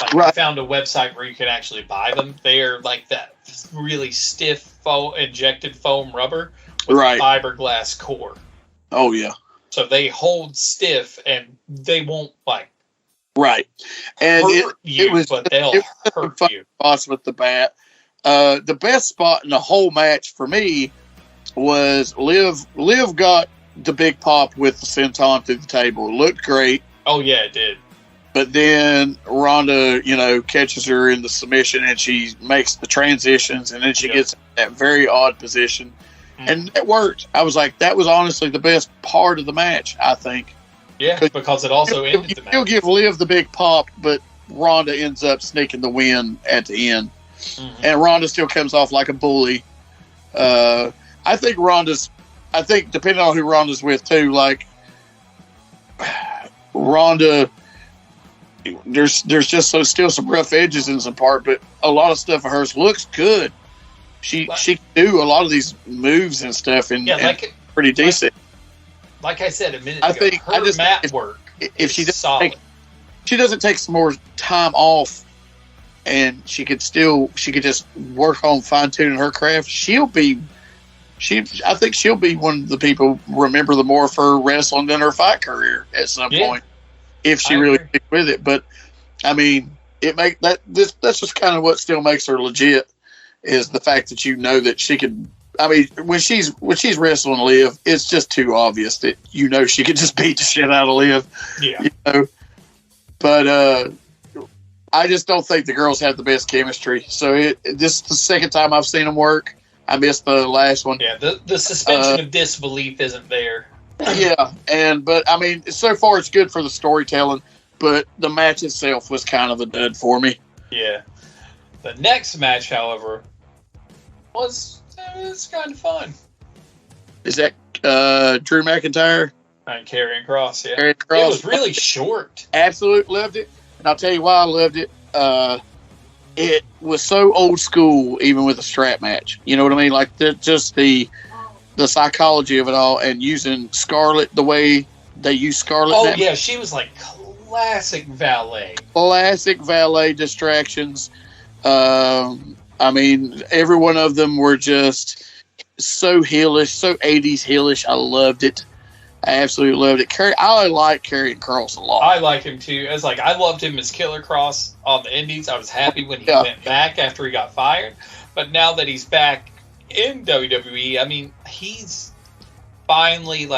Like, right. I found a website where you can actually buy them. They are like that really stiff injected foam rubber with a fiberglass core. Oh, yeah. So they hold stiff and they won't right. And it was but they'll hurt you. Spots with the bat. The best spot in the whole match for me was Liv. Liv got the big pop with the senton through the table. It looked great. Oh, yeah, it did. But then Ronda, catches her in the submission and she makes the transitions and then she gets in that very odd position. And it worked. I was like, that was honestly the best part of the match, I think. Yeah, because it also ended the match. You'll give Liv the big pop, but Ronda ends up sneaking the win at the end. Mm-hmm. And Ronda still comes off like a bully. I think depending on who Ronda's with too, like Ronda, there's just still some rough edges in some part, but a lot of stuff of hers looks good. She can do a lot of these moves and stuff, and pretty decent. Like I said a minute ago, her mat work. If she doesn't take some more time off, and she could just work on fine tuning her craft, I think she'll be one of the people remember the more of her wrestling than her fight career at some point, if she really sticks with it. But I mean, that's just kind of what still makes her legit, is the fact that that she could. I mean, when she's wrestling Liv, it's just too obvious that she could just beat the shit out of Liv. Yeah. But I just don't think the girls have the best chemistry. So this is the second time I've seen them work. I missed the last one. Yeah, the suspension of disbelief isn't there. Yeah, but I mean, so far it's good for the storytelling, but the match itself was kind of a dud for me. Yeah. The next match, however, was kind of fun. Is that Drew McIntyre? And Karrion Kross, yeah. Karrion Kross. It was really short. Absolutely loved it. And I'll tell you why I loved it. It was so old school, even with a strap match. You know what I mean? Like, just the psychology of it all, and using Scarlett the way they use Scarlett. Oh, yeah, she was like classic valet. Classic valet distractions. I mean, every one of them were just so heelish, so 80s heelish. I loved it. I absolutely loved it. I like Karrion Kross a lot. I like him too. I loved him as Killer Kross on the Indies. I was happy when he went back after he got fired. But now that he's back in WWE, I mean, he's finally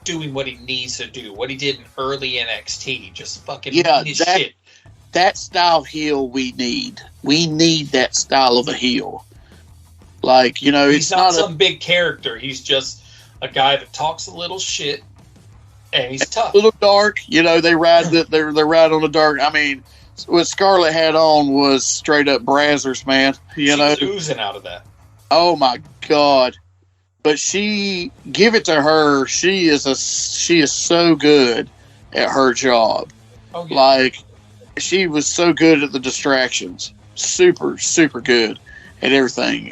doing what he needs to do. What he did in early NXT, just fucking his shit. That style heel we need. We need that style of a heel. He's not some big character. He's just a guy that talks a little shit, and he's tough. A little dark. They ride they ride on the dark. I mean, what Scarlett had on was straight up Brazzers, man. She's oozing out of that. Oh my God! But give it to her. She is so good at her job. Oh, yeah. She was so good at the distractions. Super, super good at everything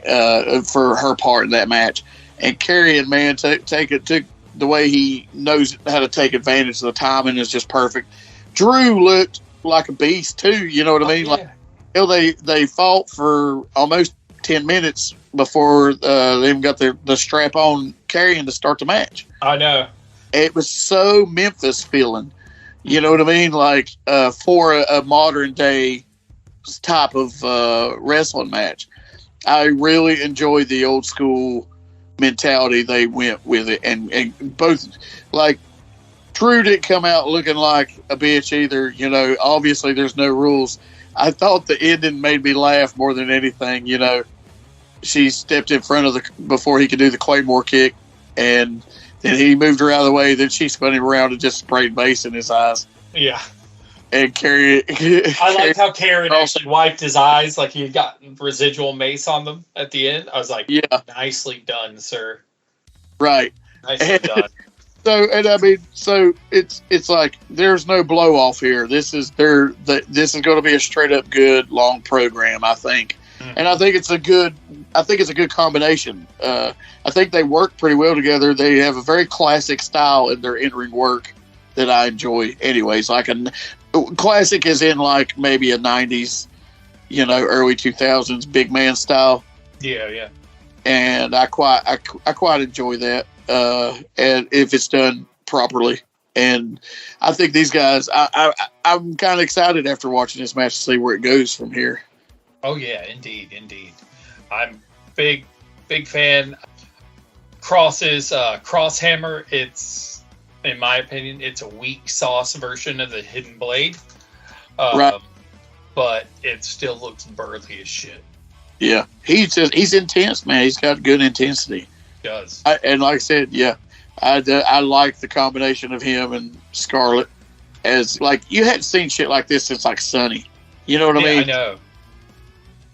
for her part in that match. And Karrion, man, took the way he knows how to take advantage of the timing is just perfect. Drew looked like a beast too. You know what I mean? Yeah. They fought for almost 10 minutes before they even got the strap on Karrion to start the match. I know. It was so Memphis feeling. You know what I mean? For a modern day type of wrestling match. I really enjoyed the old school mentality they went with it, and both Drew didn't come out looking like a bitch either. Obviously there's no rules. I thought the ending made me laugh more than anything. She stepped in front before he could do the Claymore kick, and then he moved her out of the way. Then she spun him around and just sprayed base in his eyes. Yeah, and carry it. I liked how Karen actually wiped his eyes like he had gotten residual mace on them at the end. I was like, yeah, nicely done, sir. Right. Nicely done. So it's like there's no blow off here. This is going to be a straight up good long program, I think, and I think it's a good combination. I think they work pretty well together. They have a very classic style in their in ring work that I enjoy. Anyways, like classic is in like maybe a '90s, early 2000s big man style. Yeah. And I quite enjoy that. And if it's done properly, and I think these guys, I'm kind of excited after watching this match to see where it goes from here. Oh yeah, indeed. I'm big fan. Cross's Crosshammer. It's, in my opinion, it's a weak sauce version of the Hidden Blade. Right. But it still looks burly as shit. Yeah, he's intense, man. He's got good intensity. Does. And like I said, yeah, I like the combination of him and Scarlett. As like you hadn't seen shit like this since like Sunny. You know what I mean? I know.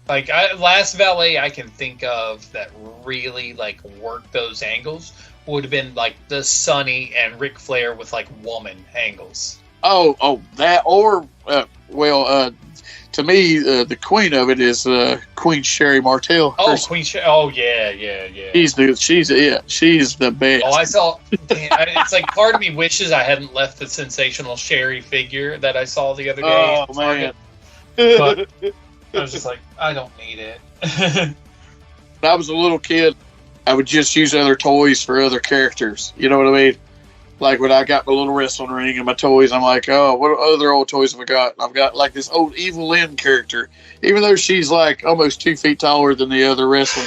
Like last valet I can think of that really like worked those angles would have been like the Sunny and Ric Flair with like woman angles. Oh, that or to me, the queen of it is Queen Sherry Martel. Oh, Queen Sherry. Oh, yeah. She's the best. Oh, I saw. It's like part of me wishes I hadn't left the sensational Sherry figure that I saw the other day. Oh man! But I was just like, I don't need it. When I was a little kid, I would just use other toys for other characters. You know what I mean? Like when I got my little wrestling ring and my toys, I'm like, oh, what other old toys have I got? I've got like this old Evil Lynn character, even though she's like almost 2 feet taller than the other wrestler.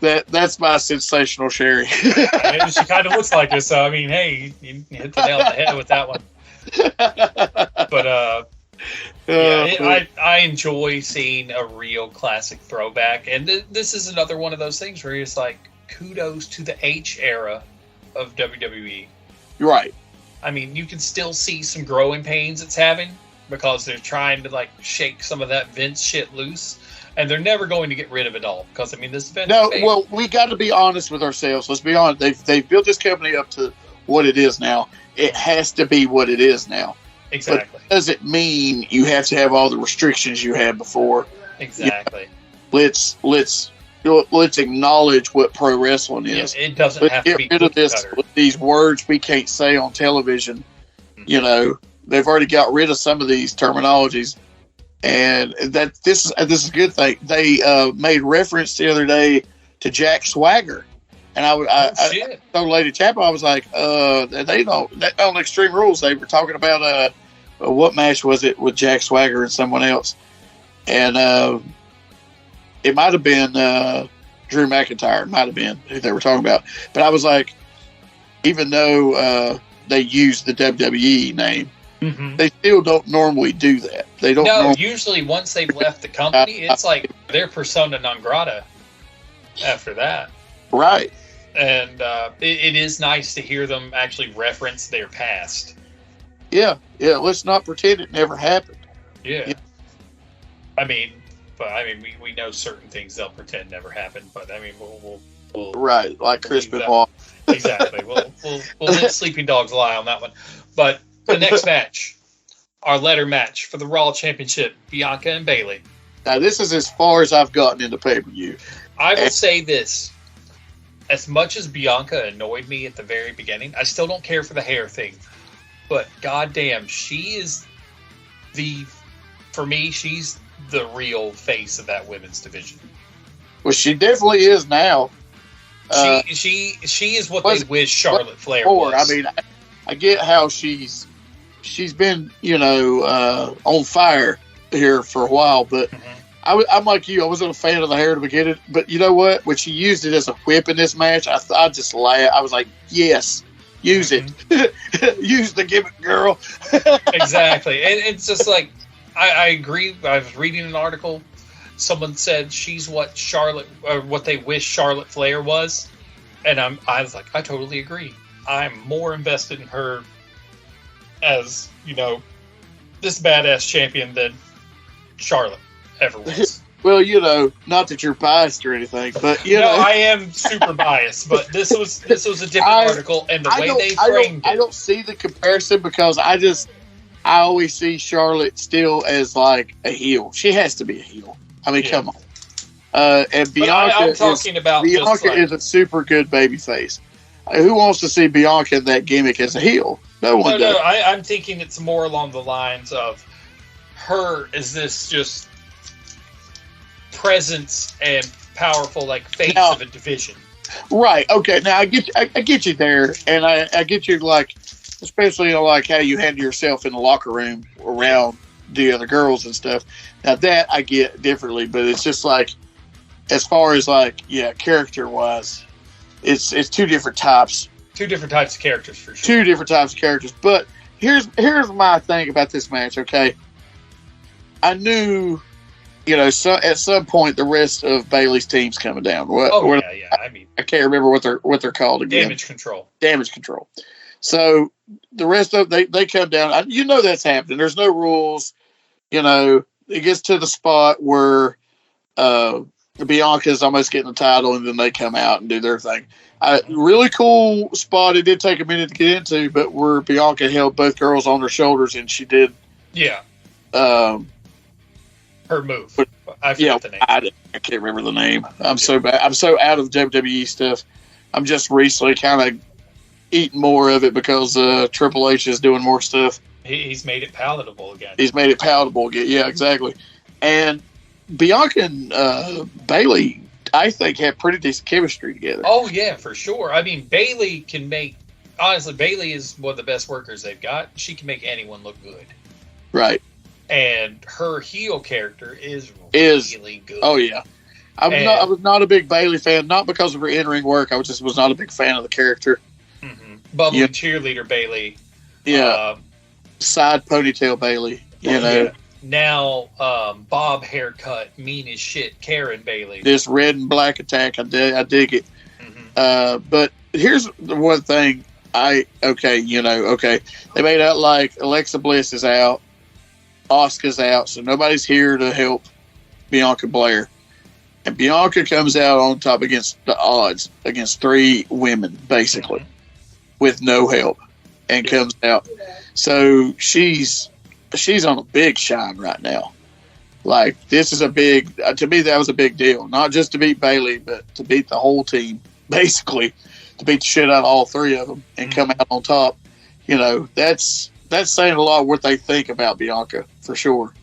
That's my sensational Sherry. And she kind of looks like her, so I mean, hey, you hit the nail on the head with that one. But I enjoy seeing a real classic throwback, and this is another one of those things where it's like, kudos to the H era of WWE. Right. I mean, you can still see some growing pains it's having because they're trying to like shake some of that Vince shit loose, and they're never going to get rid of it all because I mean this Vince. No, well, we got to be honest with ourselves. Let's be honest. They've built this company up to what it is now. It has to be what it is now. Exactly. But does it mean you have to have all the restrictions you had before? Exactly. Let's acknowledge what pro wrestling is. Yeah, it doesn't have to be get rid of this with these words we can't say on television. Mm-hmm. They've already got rid of some of these terminologies, and this is a good thing. They made reference the other day to Jack Swagger, and I told Lady Chapel, I was like, they don't on Extreme Rules. They were talking about what match was it with Jack Swagger and someone else, and it might have been Drew McIntyre. It might have been who they were talking about. But I was like, even though they use the WWE name, mm-hmm. they still don't normally do that. They don't. No, usually once they've left the company, it's like they're persona non grata after that. Right. And it is nice to hear them actually reference their past. Yeah. Let's not pretend it never happened. Yeah. We know certain things they'll pretend never happened, but I mean, we'll right, like Chris Benoit. Exactly. We'll let sleeping dogs lie on that one. But the next match, our ladder match for the Raw Championship, Bianca and Bayley. Now, this is as far as I've gotten into pay-per-view. I will say this. As much as Bianca annoyed me at the very beginning, I still don't care for the hair thing. But goddamn, she's the real face of that women's division. Well, she definitely is now. She is what they wish Charlotte Flair was. I mean, I get how she's been, on fire here for a while, but mm-hmm. I'm like you. I wasn't a fan of the hair to begin it, but you know what? When she used it as a whip in this match, I just laughed. I was like, yes, use mm-hmm. it. Use the gimmick, girl. Exactly. And it's just like, I agree. I was reading an article. Someone said she's what they wish Charlotte Flair was. And I was like, I totally agree. I'm more invested in her as, this badass champion than Charlotte ever was. Well, not that you're biased or anything, but I am super biased. But this was a different article, and the way they framed it. I don't see the comparison because I always see Charlotte still as like a heel. She has to be a heel. I mean, come on. And Bianca, is a super good babyface. Who wants to see Bianca in that gimmick as a heel? No one does. No, I'm thinking it's more along the lines of her as this just presence and powerful, like, face of a division. Right. Okay. Now I get you there, and I get you, like, especially like how you handle yourself in the locker room around the other girls and stuff. Now that I get differently, but it's just like, as far as like, character wise, it's two different types. Two different types of characters, for sure. Two different types of characters. But here's my thing about this match. Okay, I knew, at some point the rest of Bayley's team's coming down. I mean, I can't remember what they're called again. Damage control. So the rest of they come down. That's happening. There's no rules. It gets to the spot where Bianca's almost getting the title, and then they come out and do their thing. Really cool spot. It did take a minute to get into, but where Bianca held both girls on her shoulders, and she did. Yeah. Her move. I forget the name. I can't remember the name. I'm so bad. I'm so out of WWE stuff. I'm just recently kind of eating more of it because Triple H is doing more stuff. He's made it palatable again. Yeah, exactly. And Bianca and Bayley, I think, have pretty decent chemistry together. Oh, yeah, for sure. I mean, Bayley Bayley is one of the best workers they've got. She can make anyone look good. Right. And her heel character is really good. Oh, yeah. I was not a big Bayley fan, not because of her in-ring work. I was not a big fan of the character. Mm-hmm. Bubbly cheerleader Bayley. Yeah. Side ponytail Bayley. Yeah. Now, bob haircut, mean as shit, Karen Bayley. This red and black attack, I dig it. Mm-hmm. But here's the one thing they made out like Alexa Bliss is out, Asuka's out, so nobody's here to help Bianca Belair. And Bianca comes out on top against the odds, against three women, basically, with no help, and comes out. So she's on a big shine right now. Like, this is to me, that was a big deal. Not just to beat Bayley, but to beat the whole team, basically, to beat the shit out of all three of them and come out on top. That's saying a lot what they think about Bianca, for sure.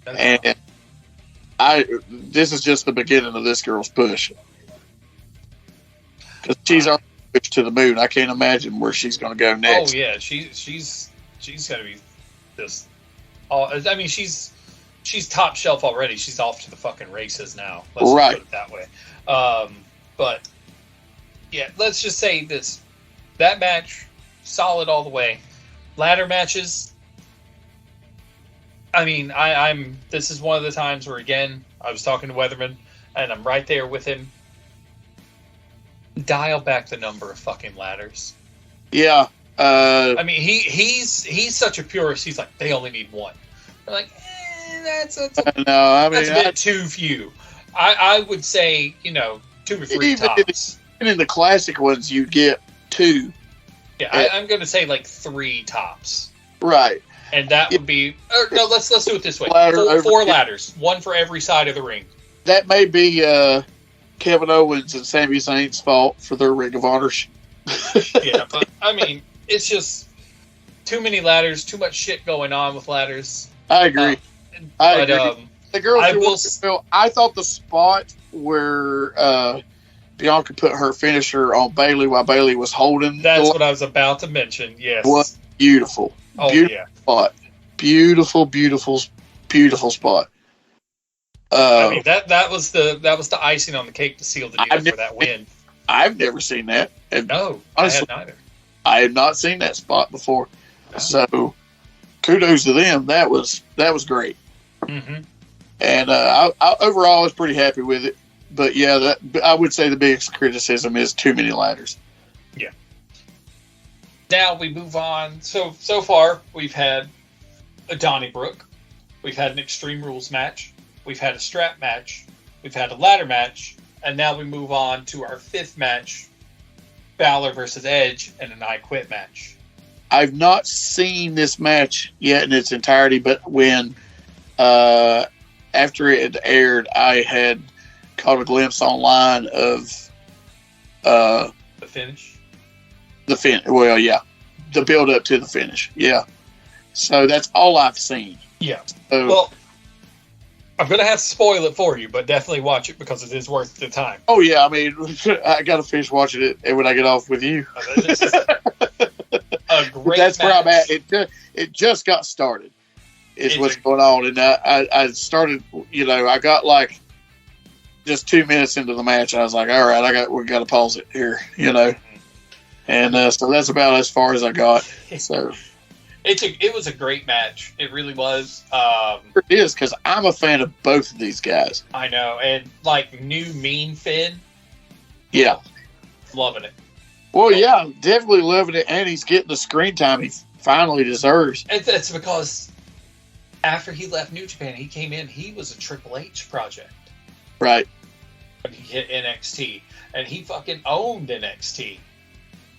And this is just the beginning of this girl's push. Because she's already pushed to the moon. I can't imagine where she's going to go next. Oh, yeah. She's going to be this. I mean, she's top shelf already. She's off to the fucking races now. Let's put it that way. But yeah, let's just say this: that match, solid all the way. Ladder matches. I mean, I'm. This is one of the times where, again, I was talking to Weatherman, and I'm right there with him. Dial back the number of fucking ladders. Yeah. I mean, he's such a purist. He's like, they only need one. I'm like, that's a bit too few. I would say, 2 or 3 tops. Even in the classic ones, you get 2. Yeah, I'm going to say like 3 tops. Right. And that would be. No, let's do it this way. 4 ladders, 1 for every side of the ring. That may be Kevin Owens and Sami Zayn's fault for their Ring of Honor. Yeah, but I mean, it's just too many ladders, too much shit going on with ladders. I agree. I agree. The girls I thought the spot where Bianca put her finisher on Bayley while Bayley was holding. That's what I was about to mention. Yes, was beautiful. Oh, beautiful spot. Beautiful, beautiful, beautiful spot. I mean, that was the icing on the cake to seal the deal for that win. I've never seen that. And no, honestly, I had neither. I had not seen that spot before. No. So, kudos to them. That was great. Mm-hmm. And I overall was pretty happy with it. But yeah, I would say the biggest criticism is too many ladders. Yeah. Now we move on. So far, we've had a Donnybrook. We've had an Extreme Rules match. We've had a strap match. We've had a ladder match. And now we move on to our 5th match, Balor versus Edge, and an I Quit match. I've not seen this match yet in its entirety, but when after it had aired, I had caught a glimpse online of the finish. Well, yeah, the build up to the finish. Yeah, so that's all I've seen. Yeah. So, well, I'm gonna have to spoil it for you, but definitely watch it because it is worth the time. Oh yeah, I mean, I gotta finish watching it when I get off with you. This is a great That's match. where I'm at. It just got started. Is what's going on, and I started. I got like just 2 minutes into the match. I was like, all right, we got to pause it here. And so that's about as far as I got. So it was a great match. It really was. It is, because I'm a fan of both of these guys. I know, and like new Mean Finn. Yeah, loving it. Well, yeah, definitely loving it, and he's getting the screen time he finally deserves. It's because after he left New Japan, he came in. He was a Triple H project, right? When he hit NXT, and he fucking owned NXT.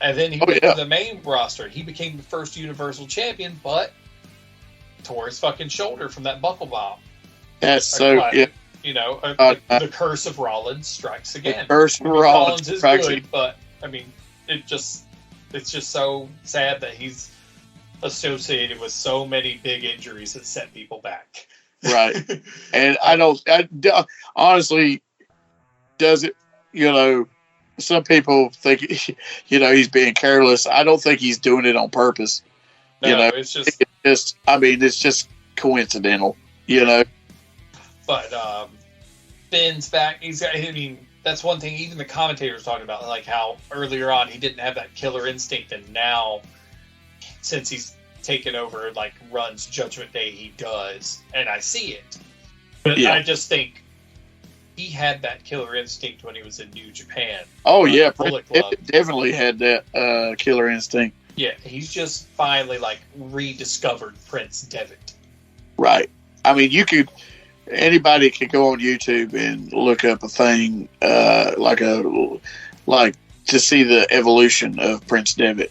And then he went to the main roster. He became the first Universal Champion, but tore his fucking shoulder from that buckle bomb. That's so, yeah. The curse of Rollins strikes again. The curse of Rollins is good, but, I mean, it's just so sad that he's associated with so many big injuries that set people back. Right. And honestly, does it, some people think, he's being careless. I don't think he's doing it on purpose. No, it's just coincidental, But Finn's back. That's one thing even the commentators talking about, like how earlier on he didn't have that killer instinct, and now since he's taken over, like runs Judgment Day, he does, and I see it. But I just think he had that killer instinct when he was in New Japan. Oh yeah, Bullet Club. Definitely had that killer instinct. Yeah, he's just finally like rediscovered Prince Devitt. Right. I mean, anybody could go on YouTube and look up a thing like to see the evolution of Prince Devitt.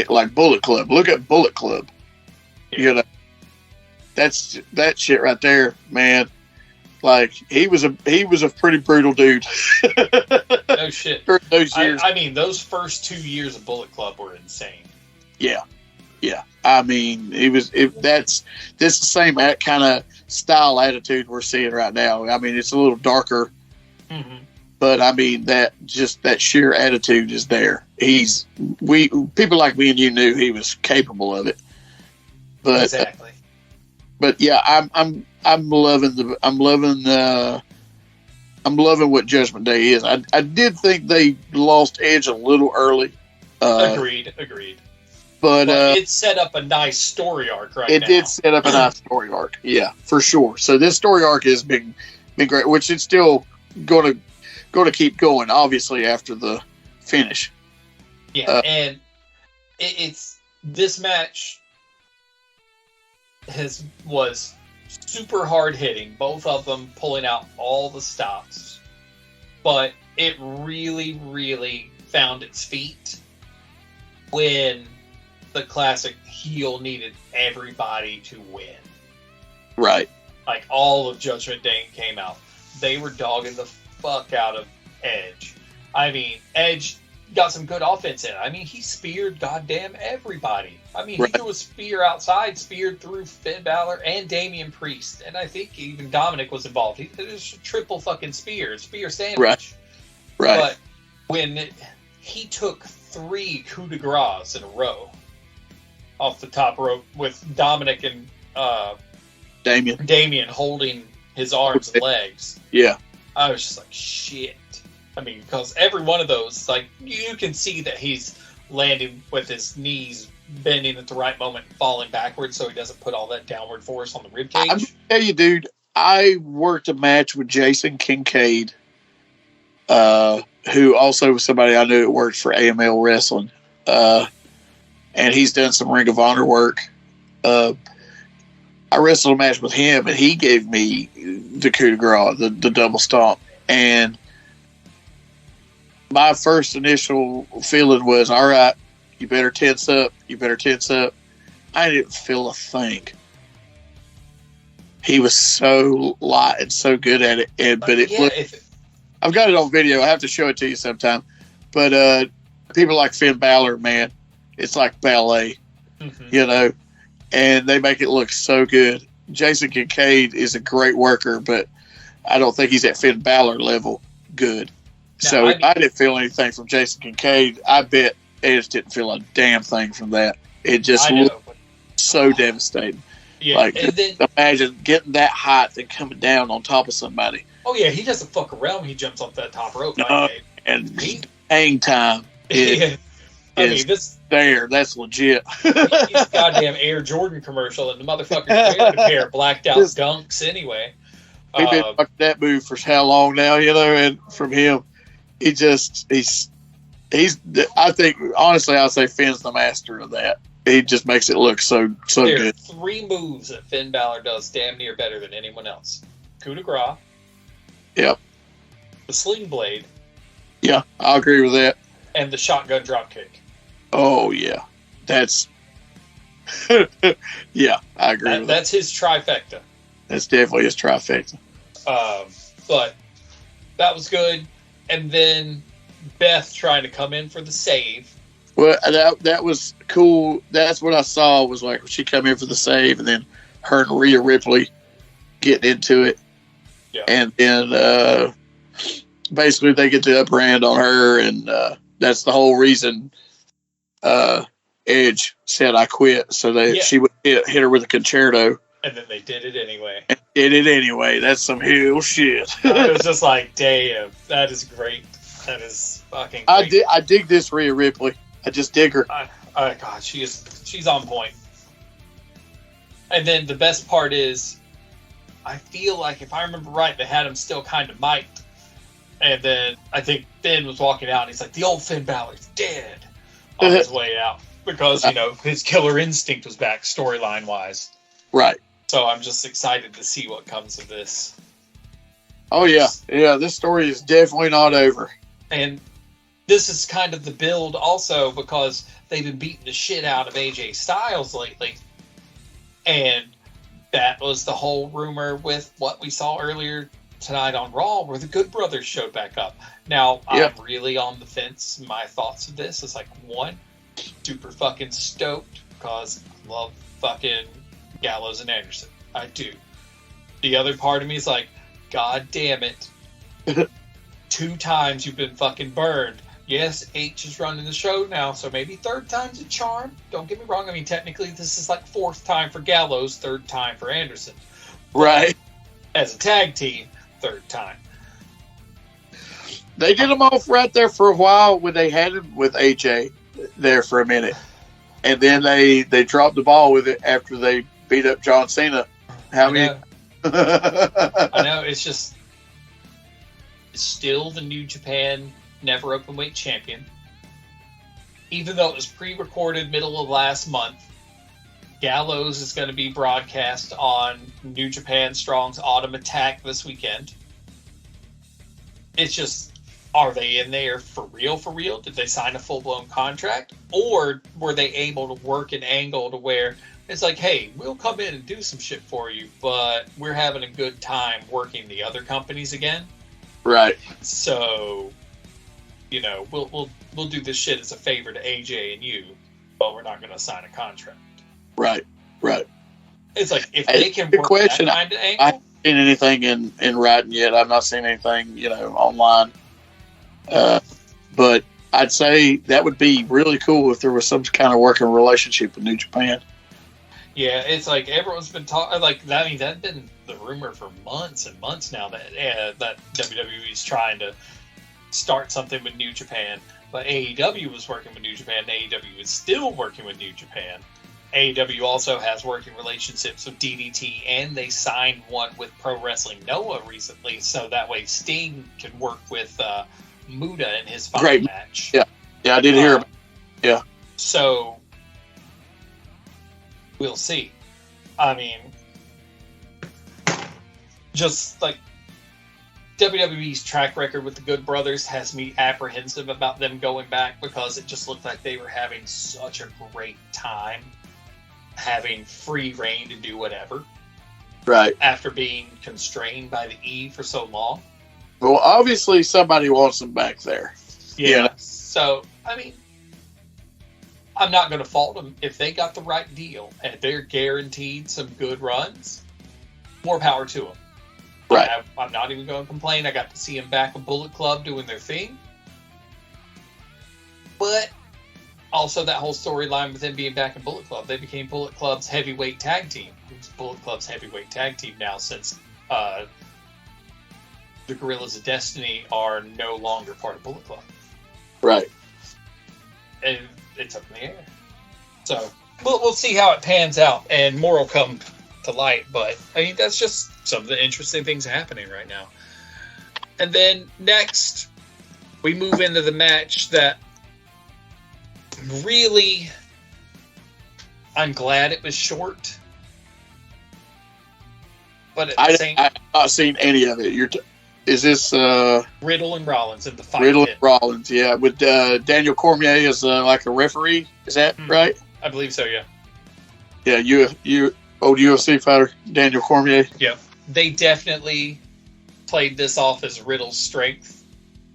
Like Bullet Club. Look at Bullet Club. Yeah. That's that shit right there, man. Like he was a pretty brutal dude. No shit. For those years. I mean, those first 2 years of Bullet Club were insane. Yeah. I mean, that's the same kind of style attitude we're seeing right now. I mean, it's a little darker, but I mean that sheer attitude is there. People like me and you knew he was capable of it. But exactly. But yeah, I'm loving what Judgment Day is. I did think they lost Edge a little early. Agreed. But it set up a nice story arc now. It did set up a nice story arc, yeah, for sure. So this story arc has been great, which it's still going to keep going, obviously, after the finish. Yeah, and it's this match was super hard hitting, both of them pulling out all the stops, but it really, really found its feet when the classic heel needed everybody to win. Right. Like all of Judgment Day came out. They were dogging the fuck out of Edge. I mean, Edge got some good offense in. I mean, he speared goddamn everybody. I mean, he threw a spear outside, speared through Finn Balor and Damian Priest. And I think even Dominic was involved. It was a triple fucking spear sandwich. Right. But when he took 3 coup de grace in a row off the top rope with Dominic and Damian holding his arms and legs. Yeah. I was just like, shit. I mean, because every one of those, like, you can see that he's landing with his knees bending at the right moment and falling backwards so he doesn't put all that downward force on the ribcage. I'm going to tell you, dude, I worked a match with Jason Kincaid, who also was somebody I knew that worked for AML Wrestling. and he's done some Ring of Honor work. I wrestled a match with him, and he gave me the coup de grace, the double stomp. And my first initial feeling was, all right, you better tense up. You better tense up. I didn't feel a thing. He was so light and so good at it. I've got it on video. I have to show it to you sometime. But people like Finn Balor, man, it's like ballet, you know, and they make it look so good. Jason Kincaid is a great worker, but I don't think he's at Finn Balor level good. Now, so I didn't feel anything from Jason Kincaid. I bet Edge didn't feel a damn thing from that. It just looked so devastating. Yeah, like, then, imagine getting that height and coming down on top of somebody. Oh, yeah, he doesn't fuck around when he jumps off that top rope. And hang time is there. That's legit. He's goddamn Air Jordan commercial, and the motherfucker's wearing a pair of blacked out dunks anyway. He's been fucking that move for how long now, you know, and from him, he's I think, honestly, I'll say Finn's the master of that. He just makes it look so there good. There are 3 moves that Finn Balor does damn near better than anyone else. Coup de grace. Yep. The sling blade. Yeah, I agree with that. And the shotgun dropkick. Oh, yeah. That's... yeah, I agree with that. That's his trifecta. That's definitely his trifecta. But that was good. And then Beth trying to come in for the save. Well, that was cool. That's what I saw, was like she come in for the save, and then her and Rhea Ripley getting into it. Yeah. And then basically they get the upper hand on her, and that's the whole reason Edge said I quit, so she would hit her with a concerto. And then they did it anyway. That's some hell shit. It was just like, damn, that is great. That is fucking great. I dig this Rhea Ripley. I just dig her. God, she's on point. And then the best part is, I feel like, if I remember right, they had him still kind of mic'd. And then I think Finn was walking out, and he's like, the old Finn Balor's dead on his way out. Because, you know, his killer instinct was back, storyline-wise. Right. So I'm just excited to see what comes of this. Oh, yeah. Yeah, this story is definitely not over. And this is kind of the build also, because they've been beating the shit out of AJ Styles lately. And that was the whole rumor with what we saw earlier tonight on Raw, where the Good Brothers showed back up. Now, I'm really on the fence. My thoughts of this is like, 1, super fucking stoked, because I love fucking Gallows and Anderson. I do. The other part of me is like, God damn it. 2 times you've been fucking burned. Yes, H is running the show now, so maybe 3rd time's a charm. Don't get me wrong. I mean, technically, this is like 4th time for Gallows, 3rd time for Anderson. Right. As a tag team, 3rd time. They did them off right there for a while when they had him with AJ there for a minute. And then they dropped the ball with it after they beat up John Cena. I know, it's just... It's still the New Japan Never Openweight champion. Even though it was pre-recorded middle of last month, Gallows is going to be broadcast on New Japan Strong's Autumn Attack this weekend. It's just, are they in there for real, for real? Did they sign a full-blown contract? Or were they able to work an angle to where it's like, hey, we'll come in and do some shit for you, but we're having a good time working the other companies again? Right. So, you know, we'll do this shit as a favor to AJ and you, but we're not going to sign a contract. Right. It's like, if they can work that kind of angle... I haven't seen anything in writing yet. I've not seen anything, you know, online. But I'd say that would be really cool if there was some kind of working relationship with New Japan. Yeah, it's like everyone's been talking, like, I mean, that's been the rumor for months and months now that WWE is trying to start something with New Japan. But AEW was working with New Japan, and AEW is still working with New Japan. AEW also has working relationships with DDT, and they signed one with Pro Wrestling Noah recently, so that way Sting can work with Muta in his final match. Yeah, I did hear about it. Yeah. So, we'll see. I mean, just like WWE's track record with the Good Brothers has me apprehensive about them going back, because it just looked like they were having such a great time, having free reign to do whatever. Right. After being constrained by the E for so long. Well, obviously somebody wants them back there. Yeah. So, I mean, I'm not going to fault them. If they got the right deal and they're guaranteed some good runs, more power to them. Right. I'm not even going to complain. I got to see them back in Bullet Club doing their thing. But also that whole storyline with them being back in Bullet Club. They became Bullet Club's heavyweight tag team. It's Bullet Club's heavyweight tag team now, since the Guerrillas of Destiny are no longer part of Bullet Club. Right. And it's up in the air. So we'll see how it pans out, and more will come to light. But I mean, that's just some of the interesting things happening right now. And then next, we move into the match that really, I'm glad it was short. But I've not seen any of it. Is this Riddle and Rollins in the fight? Riddle and Rollins, yeah, with Daniel Cormier as like a referee. Is that right? I believe so. Yeah. Yeah, you old UFC fighter Daniel Cormier. Yeah, they definitely played this off as Riddle's strength,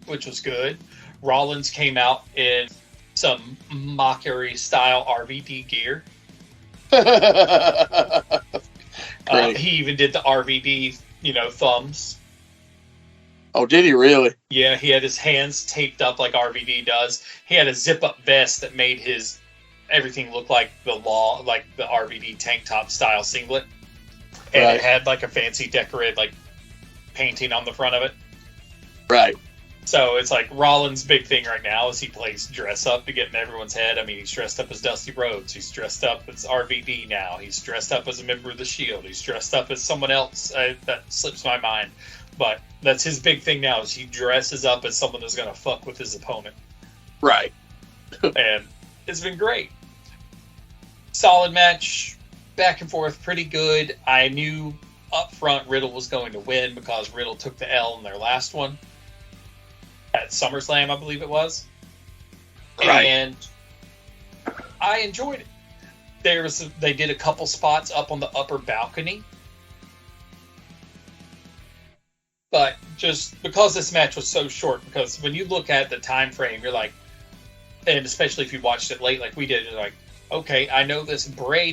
which was good. Rollins came out in some mockery style RVD gear. He even did the RVD, thumbs. Oh, did he really? Yeah, he had his hands taped up like RVD does. He had a zip-up vest that made everything look like the RVD tank top style singlet. And It had like a fancy decorated painting on the front of it. Right. So it's like Rollins' big thing right now is he plays dress up to get in everyone's head. I mean, he's dressed up as Dusty Rhodes. He's dressed up as RVD now. He's dressed up as a member of the Shield. He's dressed up as someone else. That slips my mind. But that's his big thing now, is he dresses up as someone that's going to fuck with his opponent. Right. And it's been great. Solid match. Back and forth. Pretty good. I knew up front Riddle was going to win because Riddle took the L in their last one. At SummerSlam, I believe it was. Right. And I enjoyed it. They did a couple spots up on the upper balcony. But just because this match was so short, because when you look at the time frame, you're like, and especially if you watched it late like we did, you're like, okay, I know this Bray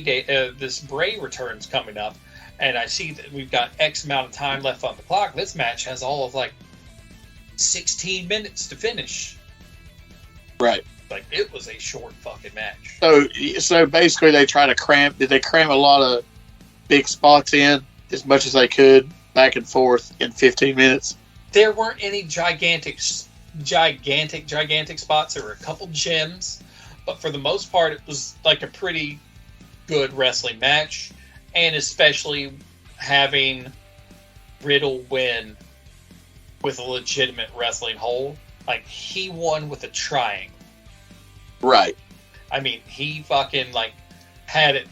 return's coming up, and I see that we've got X amount of time left on the clock. This match has all of 16 minutes to finish. Right. It was a short fucking match. So basically did they cram a lot of big spots in as much as they could back and forth in 15 minutes? There weren't any gigantic spots. There were a couple gems, but for the most part it was a pretty good wrestling match, and especially having Riddle win with a legitimate wrestling hold. He won with a triangle. Right. I mean, he fucking, had it,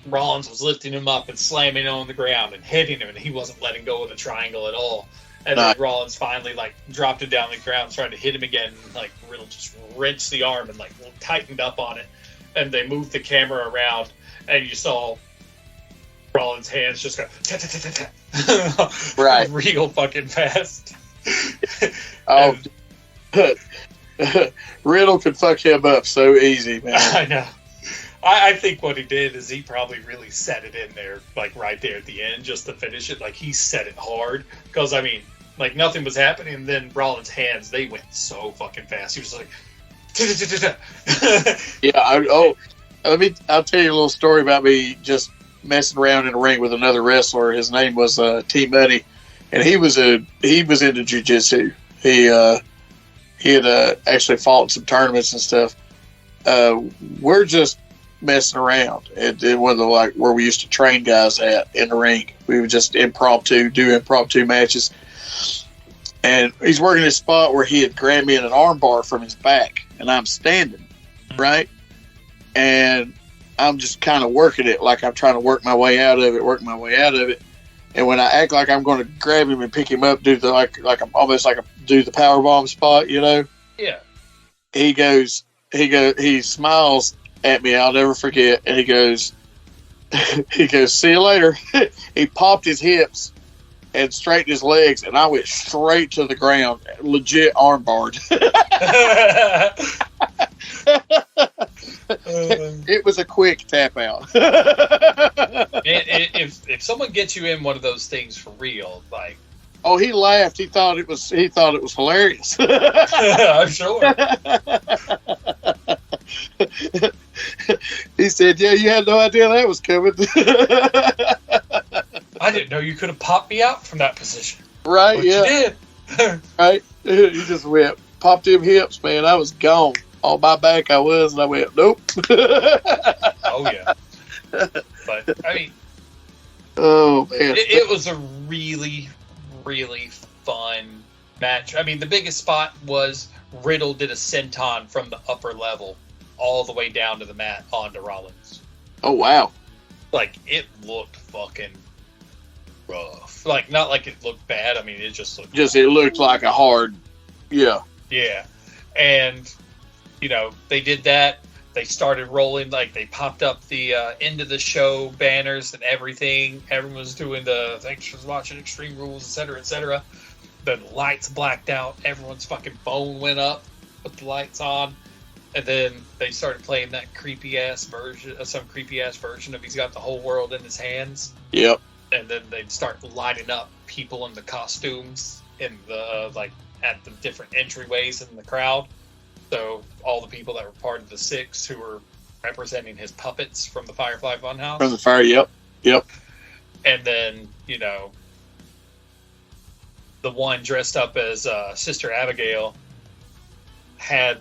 Rollins was lifting him up and slamming him on the ground and hitting him, and he wasn't letting go of the triangle at all. And then Rollins finally, dropped him down the ground, tried to hit him again, and, Riddle just wrenched the arm and, tightened up on it. And they moved the camera around, and you saw Rollins' hands just go right, real fucking fast. Oh, Riddle could fuck him up so easy, man. I know. I think what he did is he probably really set it in there, right there at the end, just to finish it. He set it hard, because I mean, nothing was happening, and then Rollins' hands, they went so fucking fast. He was like, yeah. I'll tell you a little story about me just messing around in a ring with another wrestler. His name was T Money, and he was into jiu-jitsu. He had actually fought in some tournaments and stuff. We're just messing around at one of the where we used to train guys at in the ring. We would just do impromptu matches, and he's working a spot where he had grabbed me in an arm bar from his back, and I'm standing right, and I'm just kind of working it like I'm trying to work my way out of it. And when I act like I'm going to grab him and pick him up, do the I'm almost like do the power bomb spot, you know? Yeah. He smiles at me. I'll never forget. And he goes, see you later. He popped his hips and straightened his legs, and I went straight to the ground, legit armbarred. It was a quick tap out. if someone gets you in one of those things for real, like, oh, he laughed. He thought it was hilarious. I'm sure. He said, "Yeah, you had no idea that was coming." I didn't know you could have popped me out from that position. Right? But yeah. You did. Right? He just went, popped them hips, man. I was gone. On my back, I was, and I went, nope. Oh yeah. But I mean, oh man, it was a really, really fun match. I mean, the biggest spot was Riddle did a senton from the upper level all the way down to the mat onto Rollins. Oh wow! Like, it looked fucking rough. Like, not like it looked bad. I mean, it just looked. It looked like a hard. Yeah. Yeah, and you know, they did that. They started rolling, like, they popped up the end of the show banners and everything. Everyone was doing the thanks for watching Extreme Rules, etc., etc. The lights blacked out. Everyone's fucking phone went up with the lights on. And then they started playing that creepy-ass version of He's Got the Whole World in His Hands. Yep. And then they'd start lighting up people in the costumes in the, like, at the different entryways in the crowd. So all the people that were part of the Six who were representing his puppets from the Firefly Funhouse. From the fire, yep. And then, you know, the one dressed up as Sister Abigail had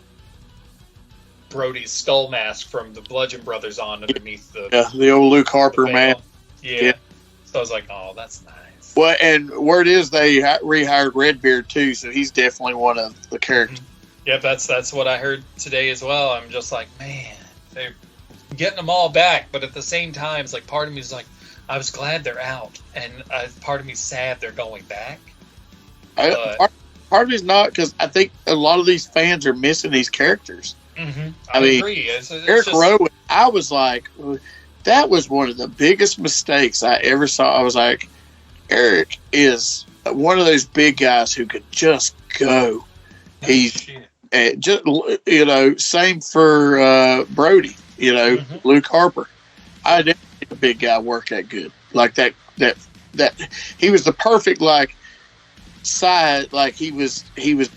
Brody's skull mask from the Bludgeon Brothers on underneath the old Luke Harper man. Yeah. So I was like, oh, that's nice. Well, and word is they rehired Redbeard too, so he's definitely one of the characters. Yep, that's what I heard today as well. I'm just like, man, they're getting them all back, but at the same time, it's like, part of me is like, I was glad they're out, and part of me is sad they're going back. Part of me is not, because I think a lot of these fans are missing these characters. Mm-hmm. I mean, agree. It's Eric Rowan, I was like, that was one of the biggest mistakes I ever saw. I was like, Eric is one of those big guys who could just go. He's just, you know, same for Brody, you know, Luke Harper. I didn't think a big guy work that good. Like that he was the perfect, like, size, like he was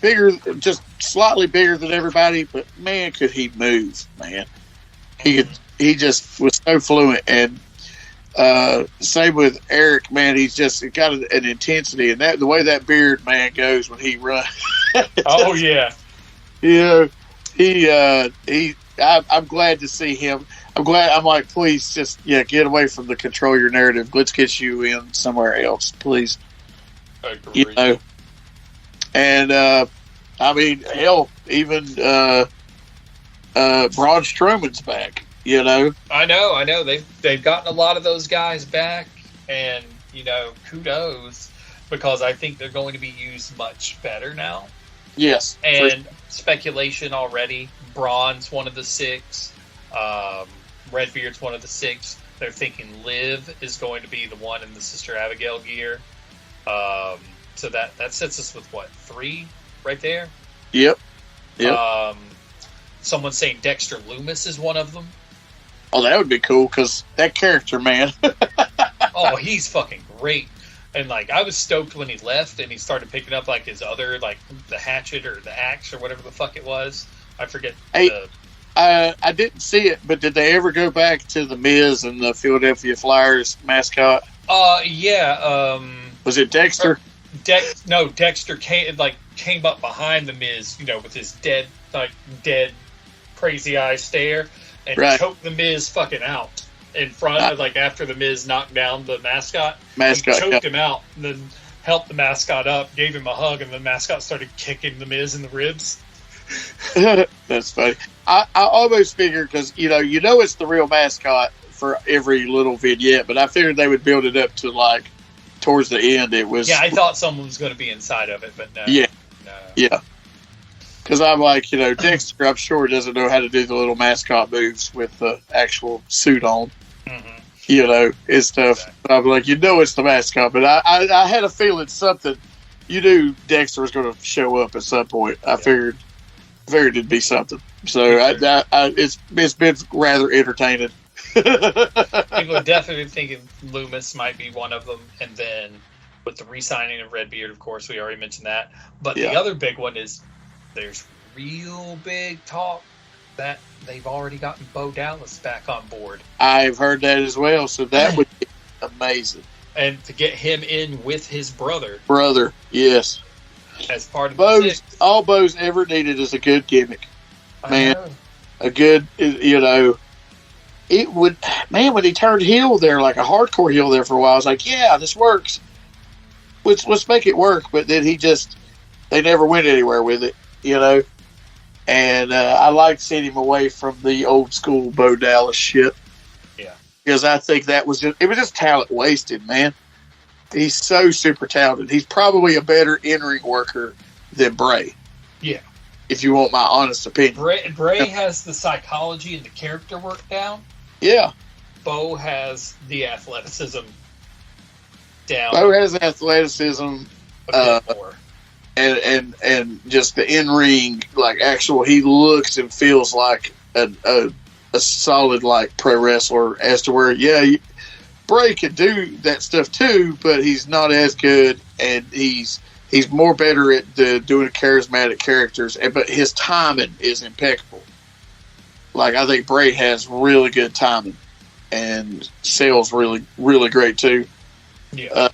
bigger, just slightly bigger than everybody, but man, could he move, man. He just was so fluent. And same with Eric, man, he's just got an intensity, and that the way that beard man goes when he runs. Oh yeah. You know, I'm glad to see him. I'm like, please just get away from the control your narrative. Let's get you in somewhere else, please. Agreed. You know, and I mean, hell, even Braun Strowman's back. You know, I know. They've gotten a lot of those guys back, and you know, kudos, because I think they're going to be used much better now. Yes, and speculation already. Braun's one of the Six. Redbeard's one of the Six. They're thinking Liv is going to be the one in the Sister Abigail gear. So that sets us with what, 3 right there? Yep. Someone's saying Dexter Loomis is one of them. Oh, that would be cool, because that character, man. Oh, he's fucking great. And, like, I was stoked when he left and he started picking up, like, his other, like, the hatchet or the axe or whatever the fuck it was. I forget. I didn't see it, but did they ever go back to the Miz and the Philadelphia Flyers mascot? Yeah. Was it Dexter? Dexter came up behind the Miz, you know, with his dead crazy eye stare, and choked the Miz fucking out in front of, like, after the Miz knocked down the mascot. He choked him out, and then helped the mascot up, gave him a hug, and the mascot started kicking the Miz in the ribs. That's funny. I almost figured, because you know it's the real mascot for every little vignette, but I figured they would build it up to like towards the end. It was I thought someone was going to be inside of it, but no. Yeah, no. yeah. Because I'm like, Dexter, I'm sure doesn't know how to do the little mascot moves with the actual suit on. Mm-hmm. And stuff. Exactly. I'm like, it's the mascot, but I had a feeling something. You knew Dexter was going to show up at some point. I figured it'd be something. So it's been rather entertaining. People are definitely thinking Loomis might be one of them, and then with the re-signing of Redbeard, of course, we already mentioned that. But the other big one is there's real big talk that they've already gotten Bo Dallas back on board. I've heard that as well, so that would be amazing. And to get him in with his brother. Yes. As part of the six. All Bo's ever needed is a good gimmick. Man. A good, it would, man, when he turned heel there, like a hardcore heel there for a while, I was like, yeah, this works. Let's make it work. But then they never went anywhere with it, And I liked seeing him away from the old school Bo Dallas shit. Yeah. Because I think it was just talent wasted, man. He's so super talented. He's probably a better in-ring worker than Bray. Yeah. If you want my honest opinion. Bray has the psychology and the character work down. Yeah. Bo has the athleticism down. Bo has athleticism. A bit more. And just the in-ring, like he looks and feels like a solid like pro wrestler, as to where Bray could do that stuff too, but he's not as good, and he's more better at doing charismatic characters, but his timing is impeccable. Like, I think Bray has really good timing, and sells really, really great too. Yeah.